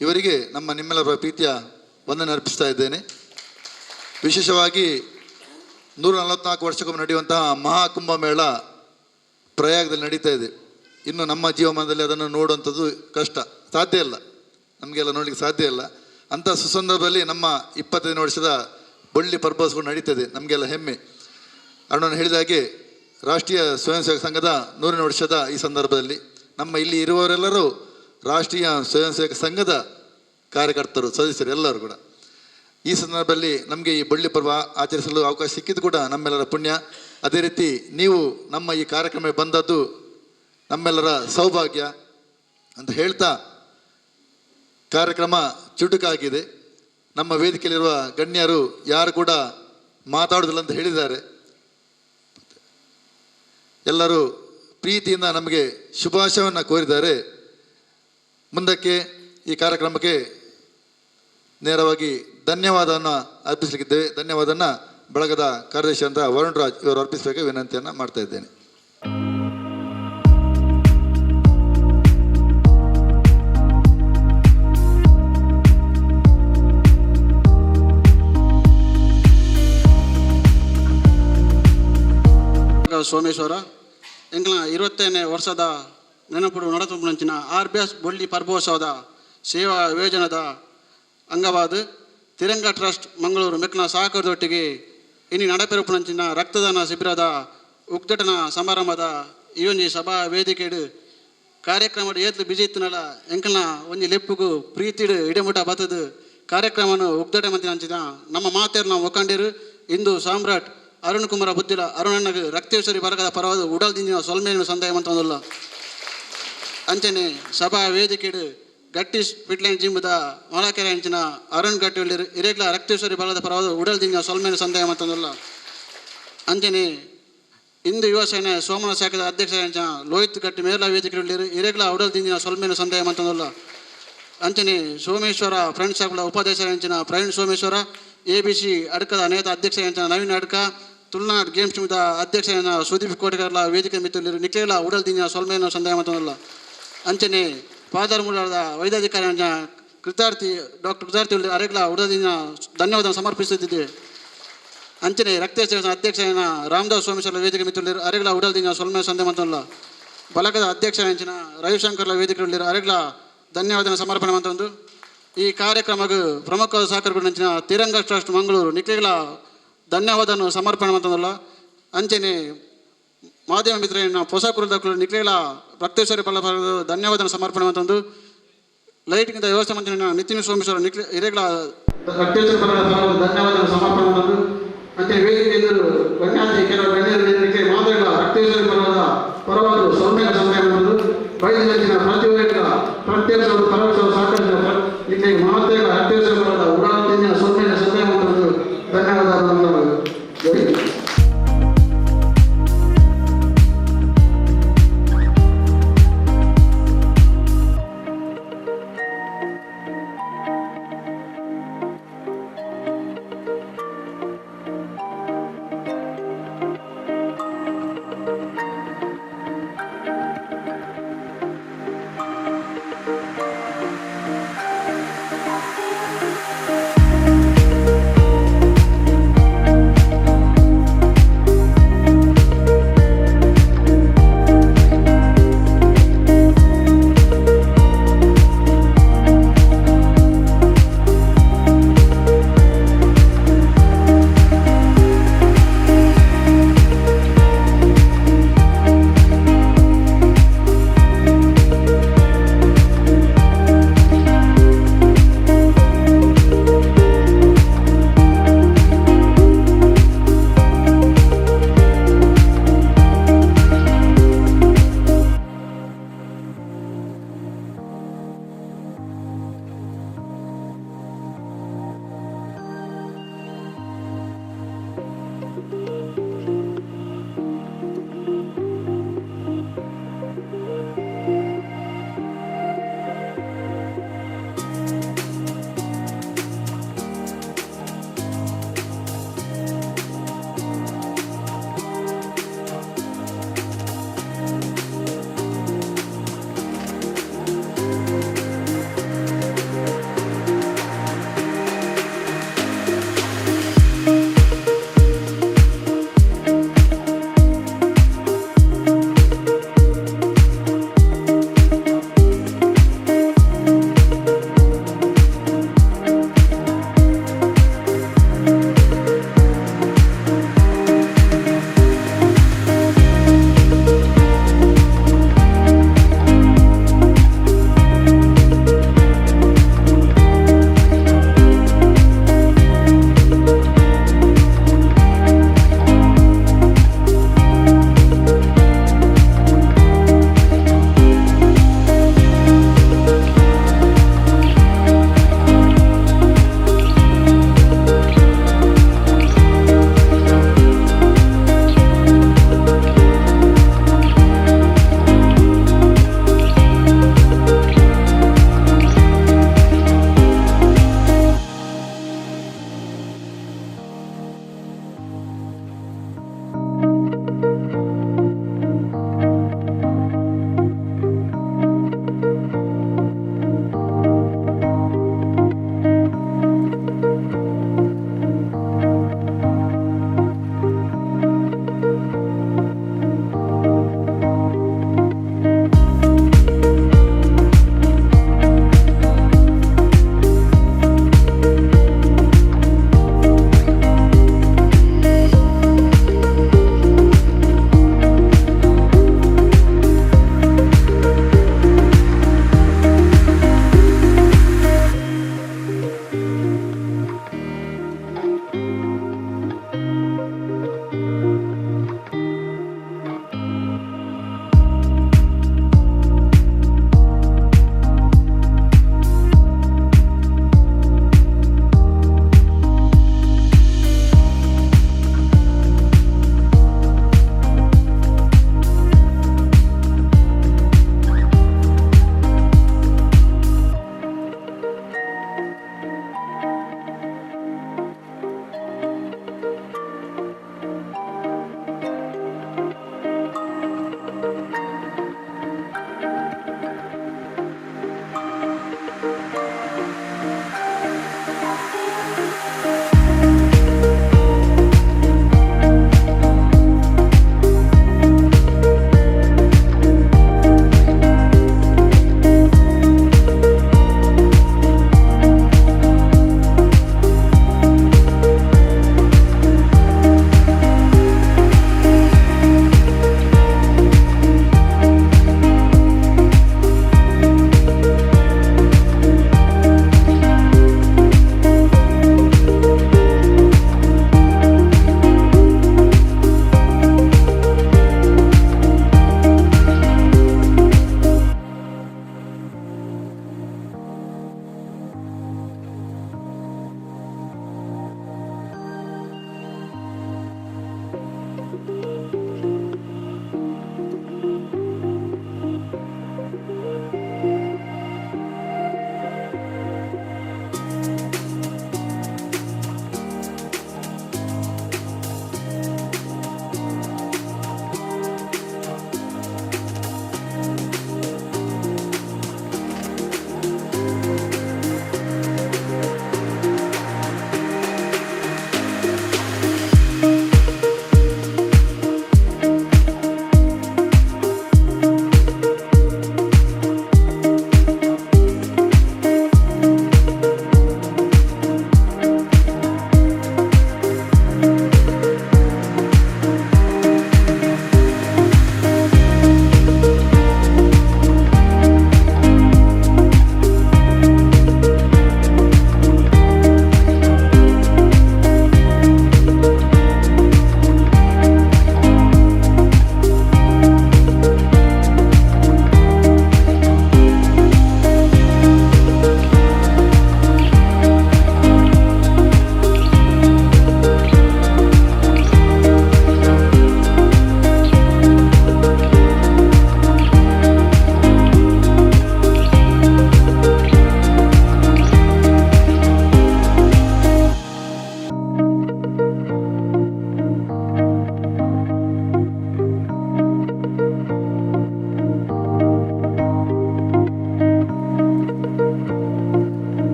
ಇವರಿಗೆ ನಿಮ್ಮೆಲ್ಲರ ಪ್ರೀತಿಯ ವಂದನೆ ಅರ್ಪಿಸ್ತಾ ಇದ್ದೇನೆ. ವಿಶೇಷವಾಗಿ 144 ವರ್ಷಕ್ಕೊಮ್ಮೆ ನಡೆಯುವಂತಹ ಮಹಾಕುಂಭಮೇಳ ಪ್ರಯಾಗದಲ್ಲಿ ನಡೀತಾ ಇದೆ. ಇನ್ನು ನಮ್ಮ ಜೀವಮಾನದಲ್ಲಿ ಅದನ್ನು ನೋಡುವಂಥದ್ದು ಕಷ್ಟ, ಸಾಧ್ಯ ಇಲ್ಲ, ನಮಗೆಲ್ಲ ನೋಡಲಿಕ್ಕೆ ಸಾಧ್ಯ ಇಲ್ಲ. ಅಂಥ ಸುಸಂದರ್ಭದಲ್ಲಿ ನಮ್ಮ 25 ವರ್ಷದ ಬಳ್ಳಿ ಪರ್ಪಸ್ಗಳು ನಡೀತದೆ, ನಮಗೆಲ್ಲ ಹೆಮ್ಮೆ. ಅರುಣನ್ ಹೇಳಿದ ಹಾಗೆ ರಾಷ್ಟ್ರೀಯ ಸ್ವಯಂ ಸೇವಕ ಸಂಘದ 100ನೇ ವರ್ಷದ ಈ ಸಂದರ್ಭದಲ್ಲಿ ನಮ್ಮ ಇಲ್ಲಿ ಇರುವವರೆಲ್ಲರೂ ರಾಷ್ಟ್ರೀಯ ಸ್ವಯಂ ಸೇವಕ ಸಂಘದ ಕಾರ್ಯಕರ್ತರು, ಸದಸ್ಯರು ಎಲ್ಲರೂ ಕೂಡ ಈ ಸಂದರ್ಭದಲ್ಲಿ ನಮಗೆ ಈ ಬಳ್ಳಿ ಪರ್ವ ಆಚರಿಸಲು ಅವಕಾಶ ಸಿಕ್ಕಿದ್ದು ಕೂಡ ನಮ್ಮೆಲ್ಲರ ಪುಣ್ಯ. ಅದೇ ರೀತಿ ನೀವು ನಮ್ಮ ಈ ಕಾರ್ಯಕ್ರಮ ಬಂದದ್ದು ನಮ್ಮೆಲ್ಲರ ಸೌಭಾಗ್ಯ ಅಂತ ಹೇಳ್ತಾ ಕಾರ್ಯಕ್ರಮ ಚುಟುಕಾಗಿದೆ. ನಮ್ಮ ವೇದಿಕೆಯಲ್ಲಿರುವ ಗಣ್ಯರು ಯಾರು ಕೂಡ ಮಾತಾಡೋದಿಲ್ಲ ಅಂತ ಹೇಳಿದ್ದಾರೆ. ಎಲ್ಲರೂ ಪ್ರೀತಿಯಿಂದ ನಮಗೆ ಶುಭಾಶಯವನ್ನು ಕೋರಿದ್ದಾರೆ. ಮುಂದಕ್ಕೆ ಈ ಕಾರ್ಯಕ್ರಮಕ್ಕೆ ನೇರವಾಗಿ ಧನ್ಯವಾದವನ್ನು ಅರ್ಪಿಸಲಿಕ್ಕಿದ್ದೇವೆ. ಧನ್ಯವಾದವನ್ನು ಬಳಗದ ಕಾರ್ಯದರ್ಶಿ ಅಂತ ವರುಣ್ ರಾಜ್ ಇವರು ಅರ್ಪಿಸಬೇಕು ವಿನಂತಿಯನ್ನು ಮಾಡ್ತಾ ಇದ್ದೇನೆ. ಸೋಮೇಶ್ವರ ಎಂಗ್ಲ 20ನೇ ವರ್ಷದ ನೆನಪುಡು ನಡತುಂಪುನಂಚಿನ RBS ಬೊಳ್ಳಿ ಪರ್ಬೋತ್ಸವದ ಸೇವಾ ಯೋಜನದ ಅಂಗವಾದ ತಿರಂಗ ಟ್ರಸ್ಟ್ ಮಂಗಳೂರು ಮೆಕ್ನ ಸಹಕಾರದೊಟ್ಟಿಗೆ ಇನ್ನು ನಡಪೆರುಪುನಂಚಿನ ರಕ್ತದಾನ ಶಿಬಿರದ ಉದ್ಘಾಟನಾ ಸಮಾರಂಭದ ಈ ಒಂಜಿ ಸಭಾ ವೇದಿಕೆಡು ಕಾರ್ಯಕ್ರಮದ ಏತ್ಲು ಬಿಜಿ ಇತ್ತಿನಲ್ಲ ಎಂಕಲ್ನ ಒಂಜಿ ಲೆಪ್ಪುಗು ಪ್ರೀತಿಡು ಇಡಮುಟ ಬತ್ತದು ಕಾರ್ಯಕ್ರಮವನ್ನು ಉದ್ಘಾಟನೆ ಮಂತಿನ ನಮ್ಮ ಮಾತೇರು ನಾವು ಒಕ್ಕಂಡಿರು ಇಂದು ಸಾಮ್ರಾಟ್ ಅರುಣ್ ಕುಮಾರ ಬುದ್ಧಿಲ ಅರುಣಣ್ಣಗೆ ರಕ್ತೇಶ್ವರಿ ಬರಗದ ಪರವಾದ ಉಡಲ್ ದಿಂಜಿನ ಸೊಲ್ಮೇಲಿನ ಸಂದೇಹ ಮಂತಂದಿಲ್ಲ ಅಂಚನೆ ಸಭಾ ವೇದಿಕೆಡು ಗಟ್ಟಿ ಫಿಟ್ಲೈನ್ ಜಿಂಬುದ ಮೊಳಕೆರೆ ಅಂಚಿನ ಅರುಣ್ ಗಟ್ಟಿ ಇರೇಗ್ಲ ರಕ್ತೇಶ್ವರಿ ಬಲದ ಪರವಾದ ಉಡಲ್ ದಿಂಜಿನ ಸೊಲ್ಮೇಲಿನ ಸಂದೇಹ ಮಂತಂದಿಲ್ಲ ಅಂಚನೆ ಇಂದು ಯುವ ಸೇನೆ ಸೋಮನ ಶಾಖದ ಅಧ್ಯಕ್ಷ ಅಂಚಿನ ಲೋಹಿತ್ ಗಟ್ಟಿ ಮೇಲ ವೇದಿಕೆ ಇರೇಗ್ಲ ಉಡಲ್ ದಿಂಜಿನ ಸೊಲ್ಮೇಲಿನ ಸಂದೇಹ ಮಂತಂದಿಲ್ಲ ಅಂಚನೆ ಸೋಮೇಶ್ವರ ಫ್ರೆಂಡ್ಸ್ ಕ್ಲಬ್ನ ಉಪಾಧ್ಯಕ್ಷ ಅಂಚಿನ ಪ್ರವೀಣ್ ಸೋಮೇಶ್ವರ ABC ಅಡ್ಕದ ನೇತ ಅಧ್ಯಕ್ಷ ಅಂಚಿನ ನವೀನ್ ಅಡ್ಕ ತುಳುನಾಡು ಗೇಮ್ಸ್ ಟೀಮ್ದ ಅಧ್ಯಕ್ಷ ಸುದೀಪ್ ಕೋಟೆಗಾರ್ಲ ವೇದಿಕೆ ಮಿತ್ತೂರು ನಿಕ್ಲೇಲ ಉಡಲ್ ದಿಂಜಿನ ಸೊಲ್ಮೇಲಿನ ಸಂದೇಹ ಮಂತಂದಿಲ್ಲ ಅಂಚನೆ ಪಾದರ್ಮೂಲದ ವೈದ್ಯಾಧಿಕಾರಿ ಕೃತಾರ್ಥಿ ಡಾಕ್ಟರ್ ಕೃತಾರ್ಥಿ ಅರೆಗ್ಲ ಉಡದಿಂದ ಧನ್ಯವಾದ ಸಮರ್ಪಿಸುತ್ತಿದ್ದೇವೆ ಅಂಚನೆ ರಕ್ತೇಶ್ವರ ಅಧ್ಯಕ್ಷ ರಾಮದಾಸ್ ಸ್ವಾಮೀಶ್ವರ ವೇದಿಕೆ ಮಿತ್ರರು ಅರೆಗ್ಲ ಉಡಲ್ದಿಂದ ಸೊಲ್ಮೆ ಸಂದೆ ಮಂತಲ್ಲ ಬಲಗದ ಅಧ್ಯಕ್ಷ ಅಂಚಿನ ರವಿಶಂಕರ್ಲ ವೇದಿಕೆ ಅರೆಗ್ಲ ಧನ್ಯವಾದ ಸಮರ್ಪಣೆ ಮಂತಂದು ಈ ಕಾರ್ಯಕ್ರಮಕ್ಕೆ ಪ್ರಮುಖ ಸಹಕಾರಗೊಂಡಿನ ತಿರಂಗ ಟ್ರಸ್ಟ್ ಮಂಗಳೂರು ನಿಕ್ಲೆಗಳ ಧನ್ಯವಾದ ಸಮರ್ಪಣೆ ಮಂತಂದಲ್ಲ ಅಂಚನೆ ಮಾಧ್ಯಮ ಮಿತ್ರ ಹೊಸಕುರದ ನಿಕ್ಲೆಗಳ ರಕ್ತೇಶ್ವರಿ ಬಲ ಧನ್ಯವಾದ ಸಮರ್ಪಣೆ ಮಂತಂದು ಲೈಟ್ಗಿಂತ ವ್ಯವಸ್ಥೆ ಮಂತ್ರಿ ನಿತಿನ್ ಸೋಮೇಶ್ವರ ಹಿರೇಗಳ ರಕ್ತೇಶ್ವರಿ ಬಲ ಧನ್ಯವಾದ ಸಮರ್ಪಣೆ ಮಂತಂದು ಅಂಚನೆ ವೇದಿಕೆಯಲ್ಲಿ ಗಣ್ಯಾತಿ ಕೆಲವು ಗಣ್ಯರಿಗೆ ಮಾದರಿಗಳ ರಕ್ತೇಶ್ವರಿ ಬಲದ ಪರವಾದ ಸೌಮ್ಯ ಸಮಯ ಮಂತಂದು ಬಯಲಿನ ಪ್ರತಿ ಪ್ರತ್ಯಕ್ಷ ಪರೋಕ್ಷ ಸಹಕರಿಸಿದ ಇಲ್ಲಿ ಮಹತ್ವ ರಕ್ತೇಶ್ವರಿ